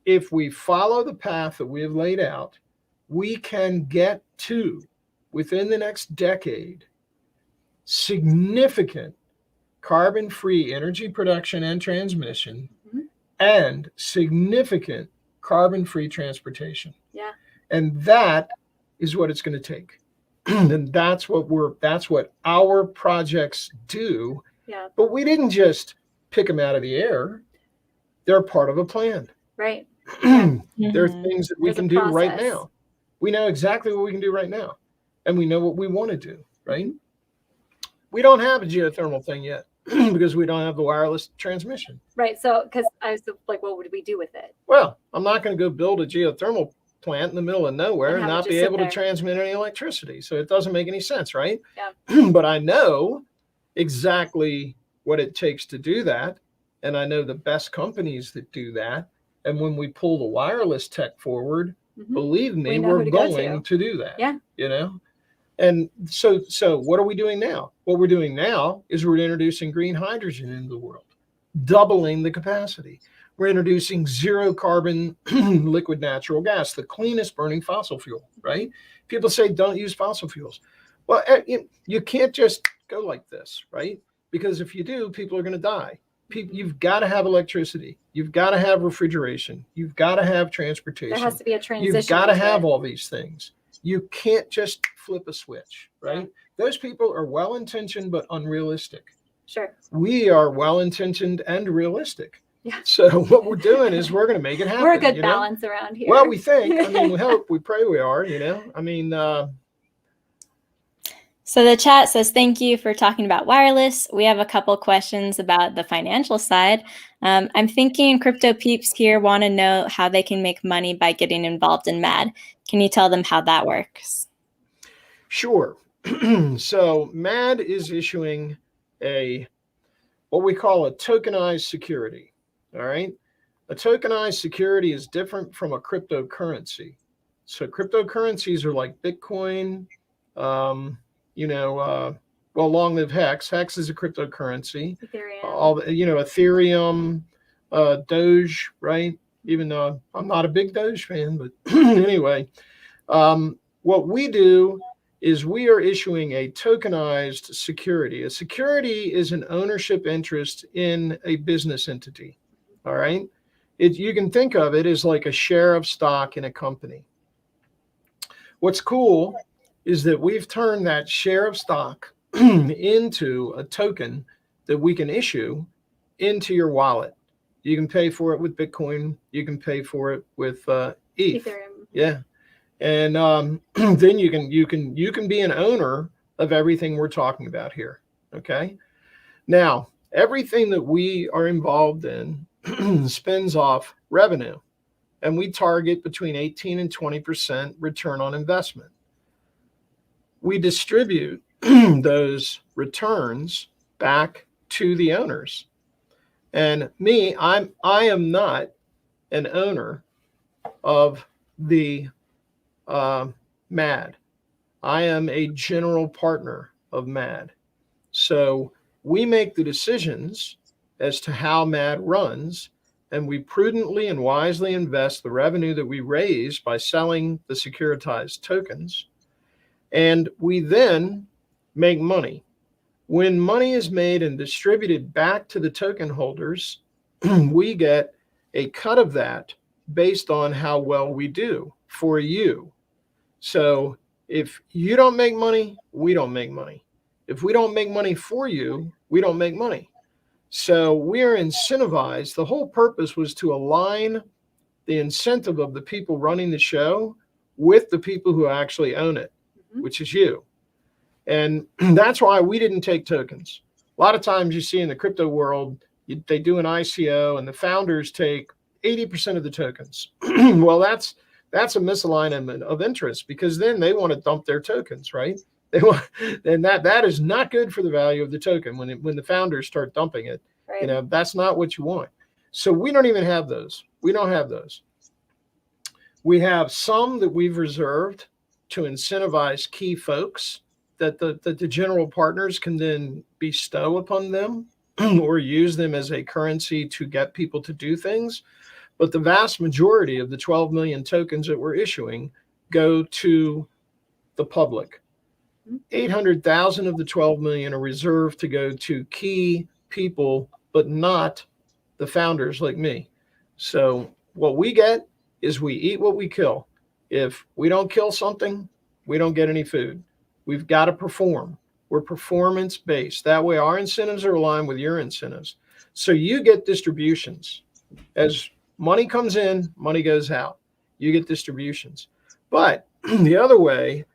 if we follow the path that we have laid out, we can get to, within the next decade, significant carbon-free energy production and transmission and significant carbon-free transportation. Yeah. And that is what it's going to take. And that's what our projects do. Yeah. But we didn't just pick them out of the air. They're part of a plan. Right. Yeah. There are things that we There's can do right now. We know exactly what we can do right now. And we know what we want to do, right? We don't have a geothermal thing yet because we don't have the wireless transmission. Right. So, because I was like, what would we do with it? Well, I'm not going to go build a geothermal plant in the middle of nowhere and not be able to transmit any electricity. So it doesn't make any sense, right? Yeah. But I know exactly what it takes to do that. And I know the best companies that do that. And when we pull the wireless tech forward, believe me, we're going to do that. Yeah. You know? And so what are we doing now? What we're doing now is we're introducing green hydrogen into the world, doubling the capacity. We're introducing zero carbon liquid natural gas, the cleanest burning fossil fuel, right? People say don't use fossil fuels. Well, you can't just go like this, right? Because if you do, people are going to die. You've got to have electricity. You've got to have refrigeration. You've got to have transportation. There has to be a transition. You've got to have all these things. You can't just flip a switch, right? Yeah. Those people are well-intentioned but unrealistic. Sure. We are well-intentioned and realistic. Yeah. So what we're doing is we're going to make it happen. We're a good balance around here. Well, we think. I mean, we hope. We pray we are. You know. I mean. So the chat says, thank you for talking about wireless. We have a couple questions about the financial side. I'm thinking crypto peeps here want to know how they can make money by getting involved in MAD. Can you tell them how that works? Sure. So MAD is issuing what we call a tokenized security. All right. A tokenized security is different from a cryptocurrency. So cryptocurrencies are like Bitcoin, long live Hex. Hex is a cryptocurrency. Ethereum. Ethereum, Doge, right? Even though I'm not a big Doge fan, but anyway, what we do is we are issuing a tokenized security. A security is an ownership interest in a business entity. All right. You can think of it as like a share of stock in a company. What's cool is that we've turned that share of stock into a token that we can issue into your wallet. You can pay for it with Bitcoin. You can pay for it with ETH. Ethereum. Yeah. And then you can be an owner of everything we're talking about here. Okay. Now, everything that we are involved in spins off revenue, and we target between 18 and 20% return on investment. We distribute those returns back to the owners. And me, I am not an owner of the MAD. I am a general partner of MAD. So we make the decisions as to how MAD runs, and we prudently and wisely invest the revenue that we raise by selling the securitized tokens. And we then make money. When money is made and distributed back to the token holders, we get a cut of that based on how well we do for you. So if you don't make money, we don't make money. If we don't make money for you, we don't make money. So we are incentivized. The whole purpose was to align the incentive of the people running the show with the people who actually own it, which is you. And that's why we didn't take tokens. A lot of times you see in the crypto world, they do an ICO and the founders take 80% of the tokens. Well, that's a misalignment of interest, because then they want to dump their tokens, right? And that is not good for the value of the token when the founders start dumping it. Right. That's not what you want. So we don't even have those. We don't have those. We have some that we've reserved to incentivize key folks that the general partners can then bestow upon them or use them as a currency to get people to do things. But the vast majority of the 12 million tokens that we're issuing go to the public. 800,000 of the 12 million are reserved to go to key people, but not the founders like me. So what we get is we eat what we kill. If we don't kill something, we don't get any food. We've got to perform. We're performance based. That way, our incentives are aligned with your incentives. So you get distributions. As money comes in, money goes out. You get distributions. But the other way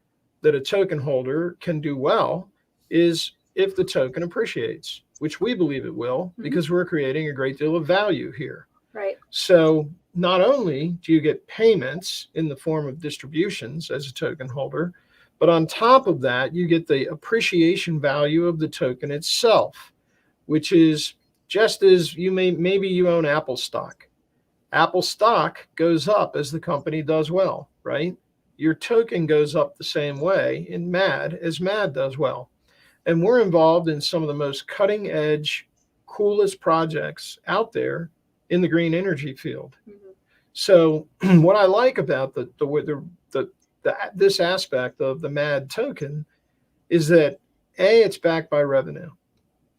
that a token holder can do well is if the token appreciates, which we believe it will, because we're creating a great deal of value here. Right. So not only do you get payments in the form of distributions as a token holder, but on top of that, you get the appreciation value of the token itself, which is just as maybe you own Apple stock. Apple stock goes up as the company does well, right? Your token goes up the same way in MAD as MAD does well. And we're involved in some of the most cutting edge, coolest projects out there in the green energy field. So what I like about this aspect of the MAD token is that it's backed by revenue,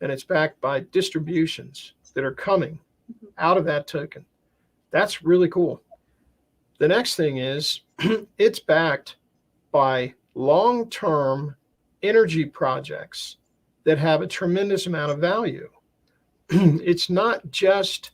and it's backed by distributions that are coming out of that token. That's really cool. The next thing is it's backed by long-term energy projects that have a tremendous amount of value. It's not just,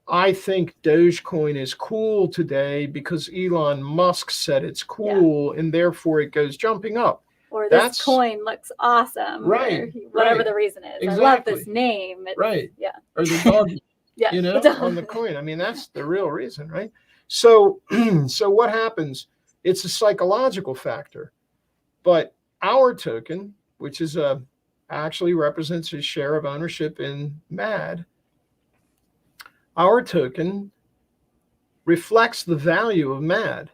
I think Dogecoin is cool today because Elon Musk said it's cool, and therefore it goes jumping up. Or this coin looks awesome. Right. Or whatever the reason is. Exactly. I love this name. Right. Yeah. Or the dog, on the coin. I mean, that's the real reason, right? So, so what happens? It's a psychological factor. But our token, which is actually represents a share of ownership in MAD, our token reflects the value of MAD.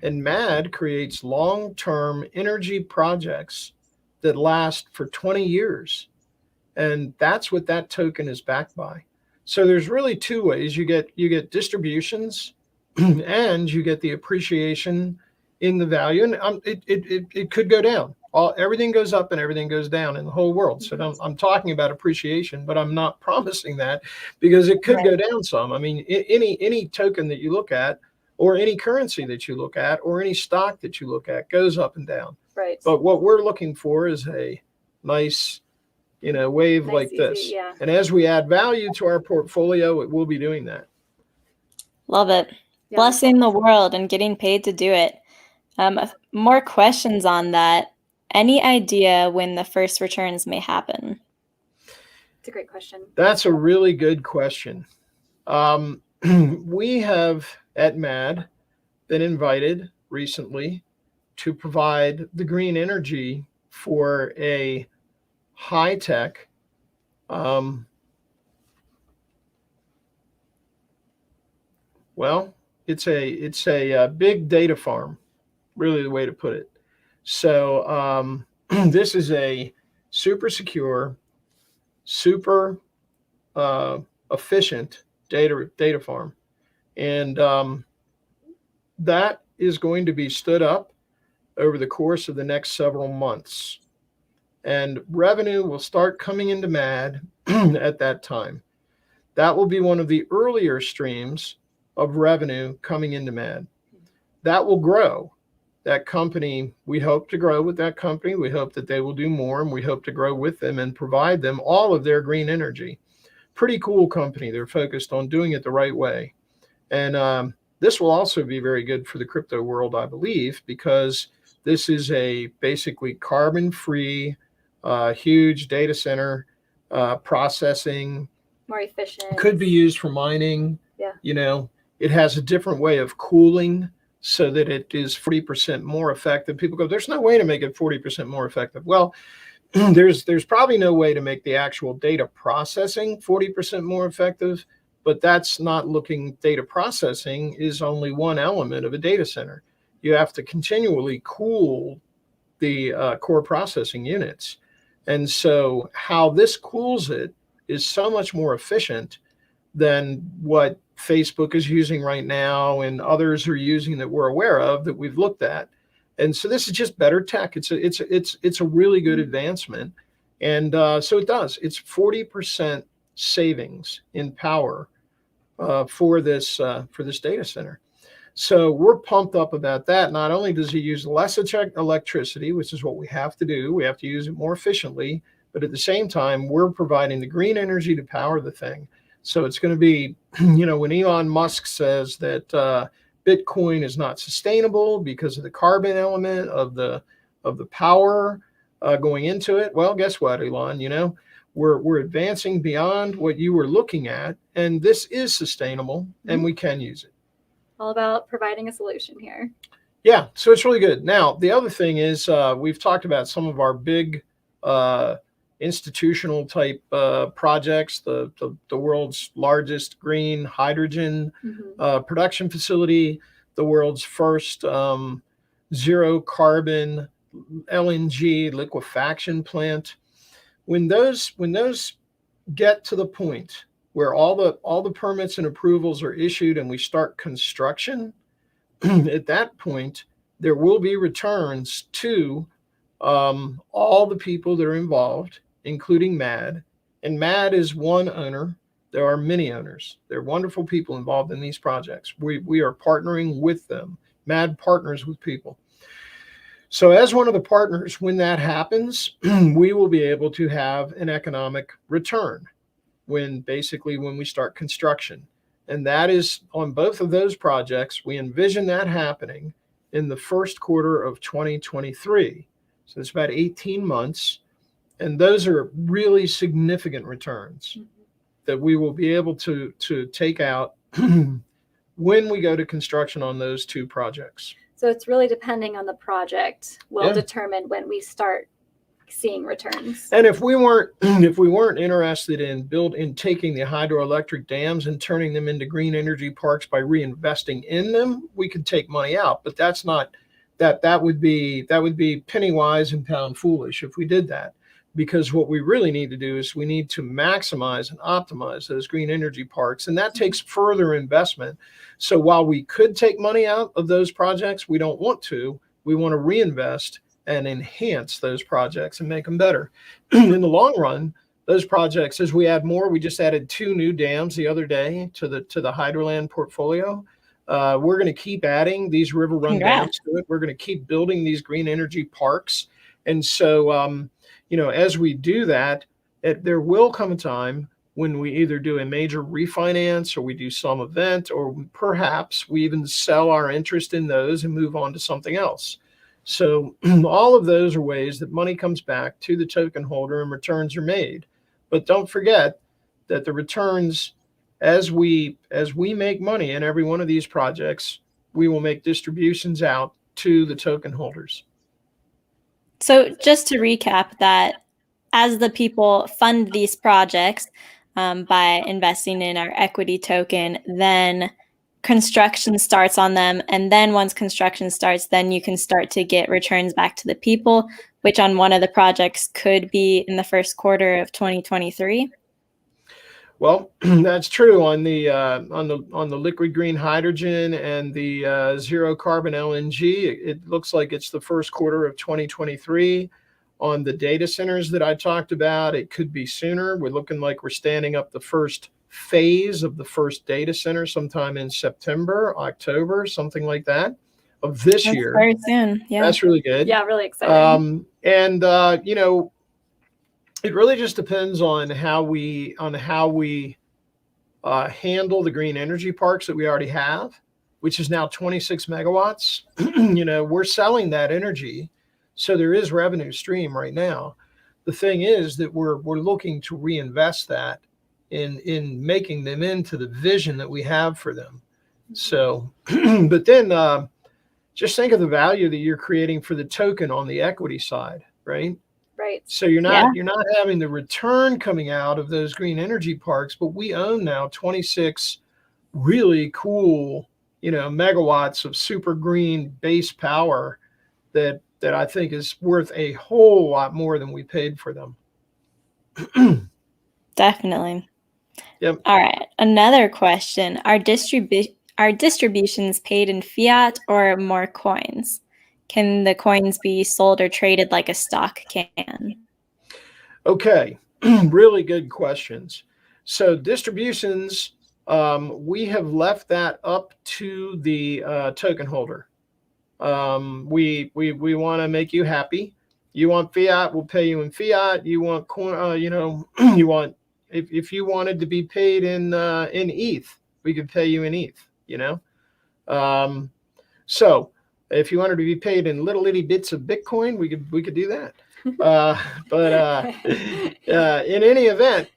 And MAD creates long-term energy projects that last for 20 years. And that's what that token is backed by. So there's really two ways. You get distributions and you get the appreciation in the value. And it could go down. Everything goes up and everything goes down in the whole world. So I'm talking about appreciation, but I'm not promising that because it could go down some. I mean, any token that you look at, or any currency that you look at, or any stock that you look at goes up and down. Right. But what we're looking for is a nice, wave like this. Yeah. And as we add value to our portfolio, it will be doing that. Love it. Yeah. Blessing the world and getting paid to do it. More questions on that. Any idea when the first returns may happen? It's a great question. That's a really good question. We have at MAD been invited recently to provide the green energy for a high-tech it's a big data farm, really the way to put it. So this is a super secure, super efficient data farm. And that is going to be stood up over the course of the next several months. And revenue will start coming into MAD at that time. That will be one of the earlier streams of revenue coming into MAD. That will grow. That company, we hope to grow with that company. We hope that they will do more, and we hope to grow with them and provide them all of their green energy. Pretty cool company. They're focused on doing it the right way. And this will also be very good for the crypto world, I believe, because this is a basically carbon-free, huge data center processing. More efficient. Could be used for mining. Yeah. It has a different way of cooling so that it is 40% more effective. People go, there's no way to make it 40% more effective. Well, there's probably no way to make the actual data processing 40% more effective, but that's not looking. Data processing is only one element of a data center. You have to continually cool the core processing units. And so how this cools it is so much more efficient than what Facebook is using right now and others are using that we're aware of, that we've looked at. And so this is just better tech. It's a really good advancement. And so it does. It's 40% savings in power for this data center. So we're pumped up about that. Not only does he use less electricity, which is what we have to do, we have to use it more efficiently, but at the same time, we're providing the green energy to power the thing. So it's going to be, when Elon Musk says that Bitcoin is not sustainable because of the carbon element of the power going into it. Well, guess what, Elon? We're advancing beyond what you were looking at, and this is sustainable, and we can use it. All about providing a solution here. Yeah, so it's really good. Now, the other thing is we've talked about some of our big institutional type projects, the world's largest green hydrogen production facility, the world's first zero carbon LNG liquefaction plant. When those get to the point where all the permits and approvals are issued and we start construction, at that point, there will be returns to all the people that are involved, including MAD. And MAD is one owner. There are many owners. They're wonderful people involved in these projects. We are partnering with them. MAD partners with people. So as one of the partners, when that happens, we will be able to have an economic return when we start construction. And that is on both of those projects. We envision that happening in the first quarter of 2023. So it's about 18 months. And those are really significant returns that we will be able to take out when we go to construction on those two projects. So it's really depending on the project will determine when we start seeing returns. And if we weren't interested in taking the hydroelectric dams and turning them into green energy parks by reinvesting in them, we could take money out. But that's not that would be penny wise and pound foolish if we did that. Because what we really need to do is we need to maximize and optimize those green energy parks, and that takes further investment. So while we could take money out of those projects, we don't want to. We want to reinvest and enhance those projects and make them better. In the long run, those projects, as we add more, we just added 2 new dams the other day to the Hydroland portfolio. We're going to keep adding these river run dams to it. We're going to keep building these green energy parks. And so, as we do that, there will come a time when we either do a major refinance or we do some event, or perhaps we even sell our interest in those and move on to something else. So all of those are ways that money comes back to the token holder and returns are made. But don't forget that the returns, as we make money in every one of these projects, we will make distributions out to the token holders. So just to recap that, as the people fund these projects by investing in our equity token, then construction starts on them. And then once construction starts, then you can start to get returns back to the people, which on one of the projects could be in the first quarter of 2023. Well, that's true on the liquid green hydrogen and the zero carbon LNG. It looks like it's the first quarter of 2023. On the data centers that I talked about, it could be sooner. We're looking like we're standing up the first phase of the first data center sometime in September, October, something like that of this year. Very soon. Yeah. That's really good. Yeah, really exciting. It really just depends on how we handle the green energy parks that we already have, which is now 26 megawatts. We're selling that energy, so there is revenue stream right now. The thing is that we're looking to reinvest that in making them into the vision that we have for them. So, but then just think of the value that you're creating for the token on the equity side, right? Right. So you're not having the return coming out of those green energy parks, but we own now 26 really cool, megawatts of super green base power that I think is worth a whole lot more than we paid for them. Definitely. Yep. All right. Another question. Are distributions paid in fiat or more coins? Can the coins be sold or traded like a stock can? Okay. Really good questions. So distributions We have left that up to the token holder. We want to make you happy. You want fiat, we'll pay you in fiat. You want coin, you want if you wanted to be paid in ETH, we could pay you in ETH. So if you wanted to be paid in little itty bits of Bitcoin, we could do that. But in any event,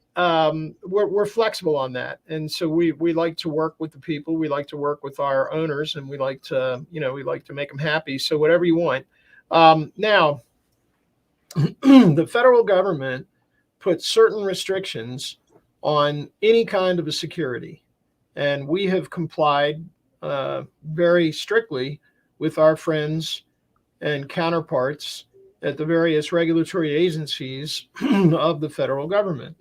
we're flexible on that, and so we like to work with the people. We like to work with our owners, and we like to make them happy. So whatever you want. Now, the federal government puts certain restrictions on any kind of a security, and we have complied very strictly with our friends and counterparts at the various regulatory agencies of the federal government.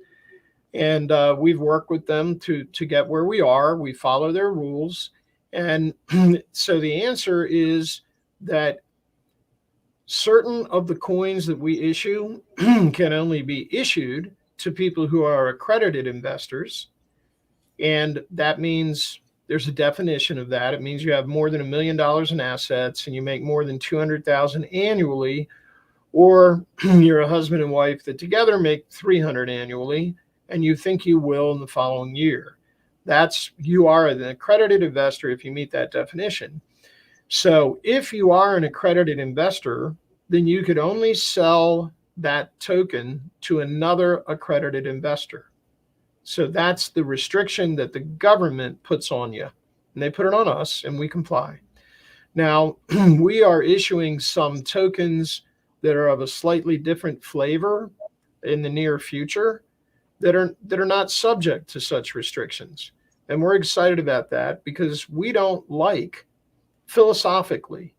And we've worked with them to get where we are. We follow their rules. And so the answer is that certain of the coins that we issue can only be issued to people who are accredited investors. And that means there's a definition of that. It means you have more than $1 million in assets and you make more than 200,000 annually, or you're a husband and wife that together make 300 annually, and you think you will in the following year. You are an accredited investor if you meet that definition. So if you are an accredited investor, then you could only sell that token to another accredited investor. So that's the restriction that the government puts on you, and they put it on us, and we comply. Now, we are issuing some tokens that are of a slightly different flavor in the near future that are not subject to such restrictions. And we're excited about that because we don't like, philosophically,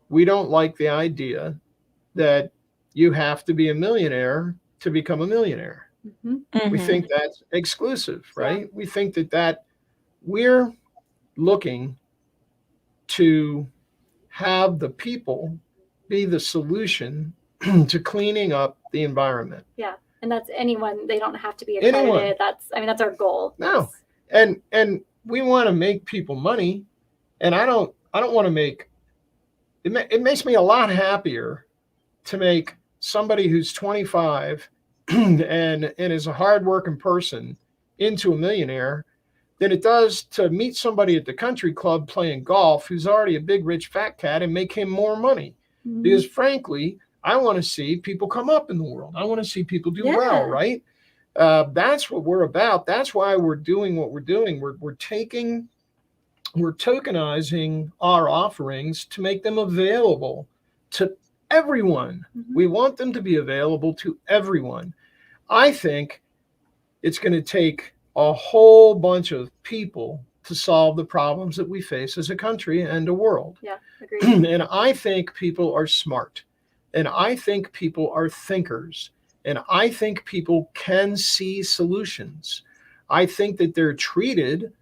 we don't like the idea that you have to be a millionaire to become a millionaire. We think that's exclusive, right? Yeah. We think that we're looking to have the people be the solution to cleaning up the environment. Yeah. And that's anyone. They don't have to be accredited. Anyone. That's our goal. No. And we want to make people money. And I don't want to make it makes me a lot happier to make somebody who's 25 and is a hardworking person into a millionaire than it does to meet somebody at the country club playing golf who's already a big, rich, fat cat and make him more money. Mm-hmm. Because frankly, I want to see people come up in the world. I want to see people do well, right? That's what we're about. That's why we're doing what we're doing. We're tokenizing our offerings to make them available to everyone. Mm-hmm. We want them to be available to everyone. I think it's going to take a whole bunch of people to solve the problems that we face as a country and a world. Yeah, agreed. And I think people are smart. And I think people are thinkers. And I think people can see solutions. I think that they're treated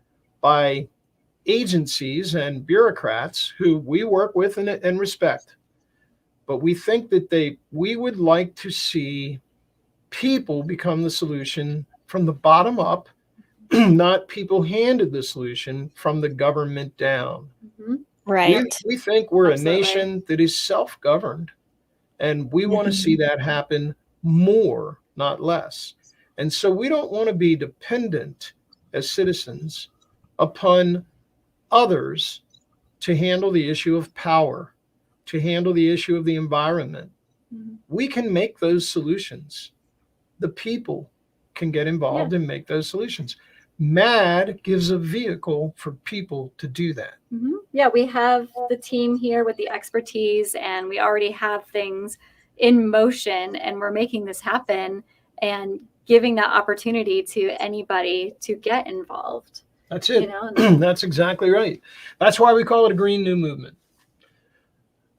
by agencies and bureaucrats who we work with and respect. But we think that we would like to see people become the solution from the bottom up, not people handed the solution from the government down. Mm-hmm. Right. We think we're Absolutely. A nation that is self-governed, and we want to see that happen more, not less. And so we don't want to be dependent as citizens upon others to handle the issue of power, to handle the issue of the environment. Mm-hmm. We can make those solutions. The people can get involved and make those solutions. MAD gives a vehicle for people to do that. Mm-hmm. Yeah, we have the team here with the expertise, and we already have things in motion, and we're making this happen and giving that opportunity to anybody to get involved. That's it. That's exactly right. That's why we call it a green new movement.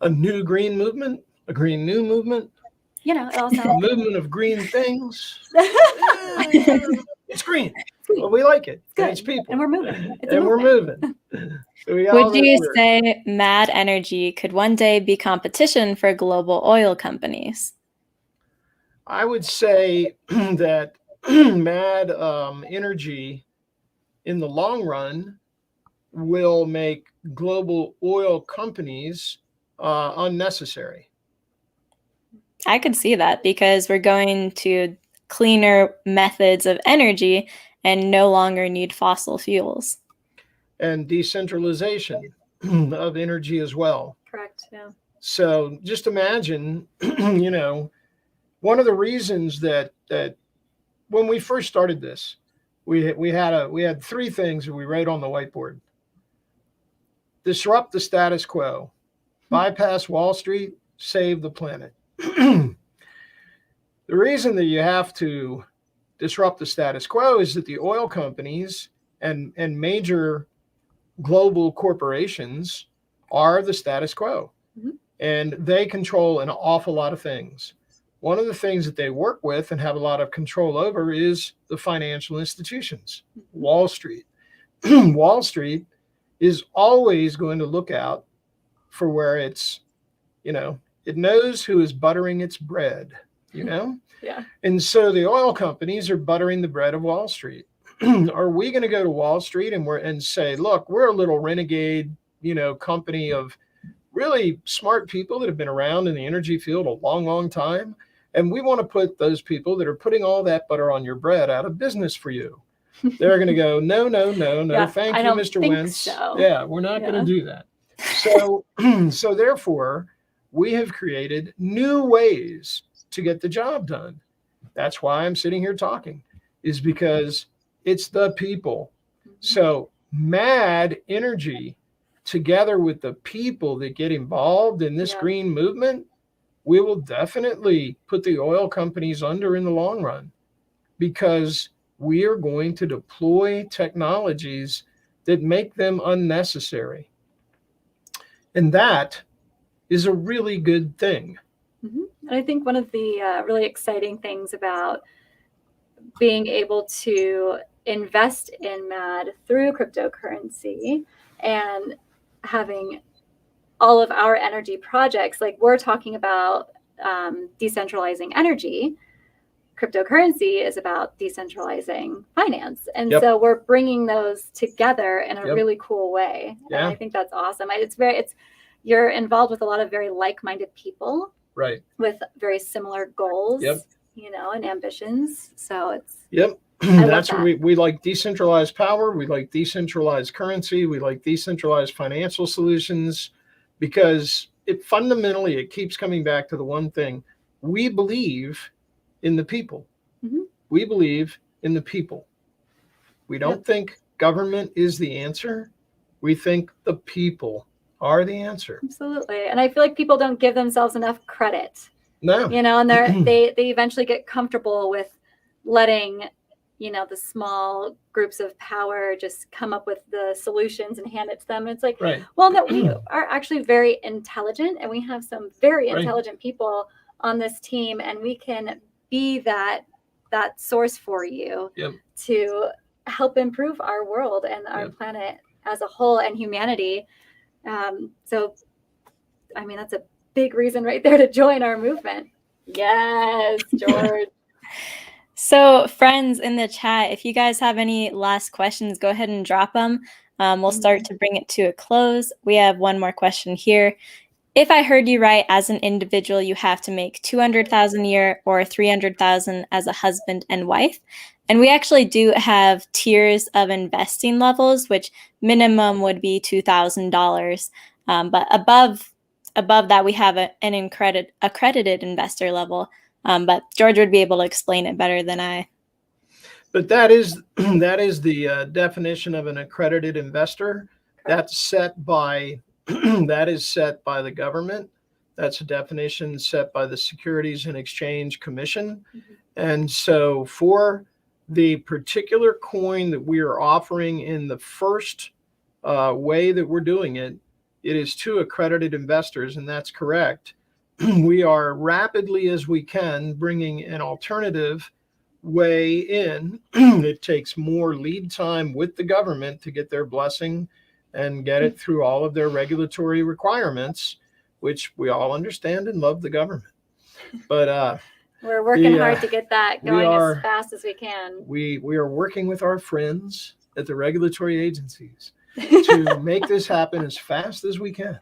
A new green movement, a green new movement. It all sounds a movement of green things. It's green. Well, we like it. It's good. It's people. And we're moving. We're moving. So would you say MAD Energy could one day be competition for global oil companies? I would say that MAD Energy in the long run will make global oil companies unnecessary. I could see that because we're going to cleaner methods of energy and no longer need fossil fuels. And decentralization of energy as well. Correct. Yeah. So just imagine, one of the reasons that when we first started this, we had three things that we wrote on the whiteboard: disrupt the status quo, bypass Wall Street, save the planet. The reason that you have to disrupt the status quo is that the oil companies and major global corporations are the status quo. Mm-hmm. And they control an awful lot of things. One of the things that they work with and have a lot of control over is the financial institutions, Wall Street. Wall Street is always going to look out for where it's, it knows who is buttering its bread, Yeah. And so the oil companies are buttering the bread of Wall Street. Are we going to go to Wall Street and say, look, we're a little renegade, company of really smart people that have been around in the energy field a long, long time, and we want to put those people that are putting all that butter on your bread out of business for you? They're going to go, no, yeah, thank you, Mr. Wentz. So. Yeah, we're not going to do that. So therefore, we have created new ways to get the job done. That's why I'm sitting here talking, is because it's the people. So mad energy, together with the people that get involved in this green movement, we will definitely put the oil companies under in the long run, because we are going to deploy technologies that make them unnecessary. And that is a really good thing. Mm-hmm. And I think one of the really exciting things about being able to invest in MAD through cryptocurrency and having all of our energy projects, like we're talking about decentralizing energy, cryptocurrency is about decentralizing finance. And so we're bringing those together in a really cool way. Yeah. And I think that's awesome. You're involved with a lot of very like-minded people, right, with very similar goals, and ambitions. So it's that's what we like. Decentralized power, we like decentralized currency, we like decentralized financial solutions, because it keeps coming back to the one thing: we believe in the people. Mm-hmm. We believe in the people. We don't think government is the answer. We think the people are the answer. Absolutely. And I feel like people don't give themselves enough credit. No. And they eventually get comfortable with letting, the small groups of power just come up with the solutions and hand it to them. And it's like, well, no, we are actually very intelligent, and we have some very intelligent people on this team, and we can be that source for you to help improve our world and our planet as a whole and humanity. So, I mean, that's a big reason right there to join our movement. Yes, George. So, friends in the chat, if you guys have any last questions, go ahead and drop them. We'll start to bring it to a close. We have one more question here. If I heard you right, as an individual, you have to make $200,000 a year or $300,000 as a husband and wife. And we actually do have tiers of investing levels, which minimum would be $2,000. But above that, we have an accredited investor level. But George would be able to explain it better than I. But that is the definition of an accredited investor. That's set by that is set by the government. That's a definition set by the Securities and Exchange Commission. Mm-hmm. And so for the particular coin that we are offering in the first way that we're doing it, it is to accredited investors, and that's correct. We are rapidly as we can bringing an alternative way in. It takes more lead time with the government to get their blessing and get it through all of their regulatory requirements, which we all understand and love the government. But we're working hard to get that going as fast as we can. We are working with our friends at the regulatory agencies to make this happen as fast as we can.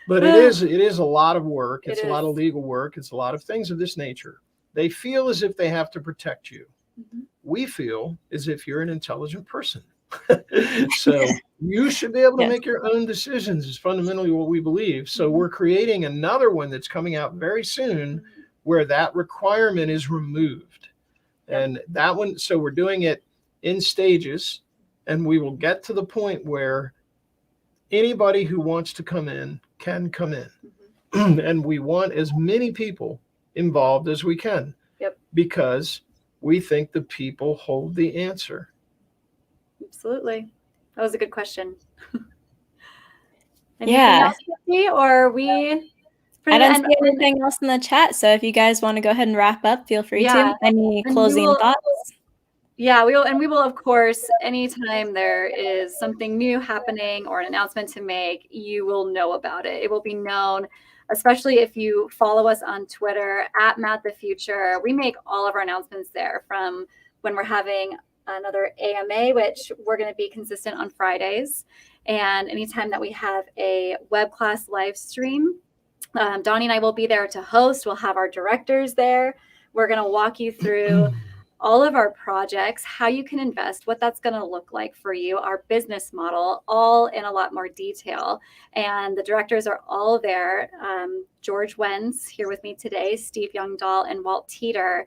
But it is a lot of work. It's a lot of legal work. It's a lot of things of this nature. They feel as if they have to protect you. Mm-hmm. We feel as if you're an intelligent person. So you should be able to make your own decisions is fundamentally what we believe. So we're creating another one that's coming out very soon where that requirement is removed. And that one, so we're doing it in stages, and we will get to the point where anybody who wants to come in can come in. And we want as many people involved as we can. Yep. Because we think the people hold the answer. Absolutely. That was a good question. Anything else, or we? I don't see anything else in the chat. So if you guys want to go ahead and wrap up, feel free to. Any closing thoughts? Yeah, we will, of course, anytime there is something new happening or an announcement to make, you will know about it. It will be known, especially if you follow us on Twitter at @MadTheFuture. We make all of our announcements there, from when we're having another AMA, which we're going to be consistent on Fridays. And anytime that we have a web class live stream, Donnie and I will be there to host. We'll have our directors there. We're going to walk you through all of our projects, how you can invest, what that's going to look like for you, our business model, all in a lot more detail. And the directors are all there. George Wentz here with me today, Steve Youngdahl, and Walt Teeter.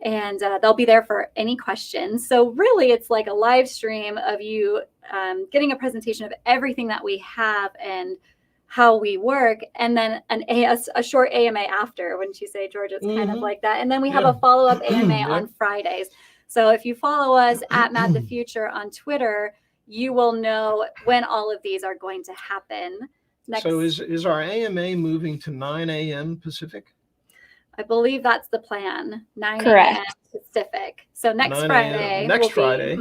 And they'll be there for any questions. So really, it's like a live stream of you getting a presentation of everything that we have and how we work, and then a short AMA after. Wouldn't you say, George? It's kind of like that. And then we have a follow-up AMA on Fridays. So if you follow us at @MadTheFuture on Twitter, you will know when all of these are going to happen. So is our AMA moving to 9 a.m. Pacific? I believe that's the plan. 9 a.m. Pacific. So next Friday. Friday.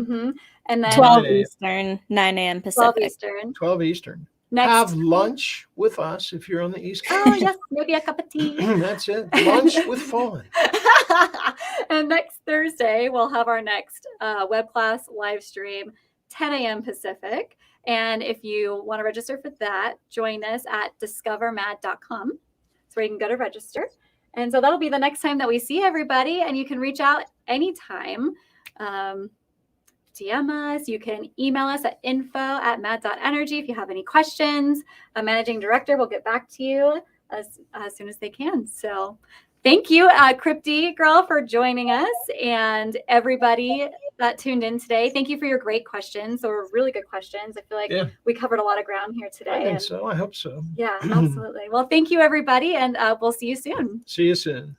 And then 12 Eastern, 9 a.m. Pacific. 12 Eastern. 12 Eastern. Have lunch with us if you're on the East Coast. Oh, yes, maybe a cup of tea. That's it. Lunch with fun. And next Thursday, we'll have our next web class live stream, 10 a.m. Pacific. And if you want to register for that, join us at discovermad.com. That's where you can go to register. And so that'll be the next time that we see everybody. And you can reach out anytime. DM us. You can email us at info@mad.energy if you have any questions. A managing director will get back to you as soon as they can. So thank you, Crypty Girl, for joining us, and everybody that tuned in today. Thank you for your great questions. They were really good questions. I feel like we covered a lot of ground here today. I think so. I hope so. Yeah, absolutely. Well, thank you, everybody, and we'll see you soon. See you soon.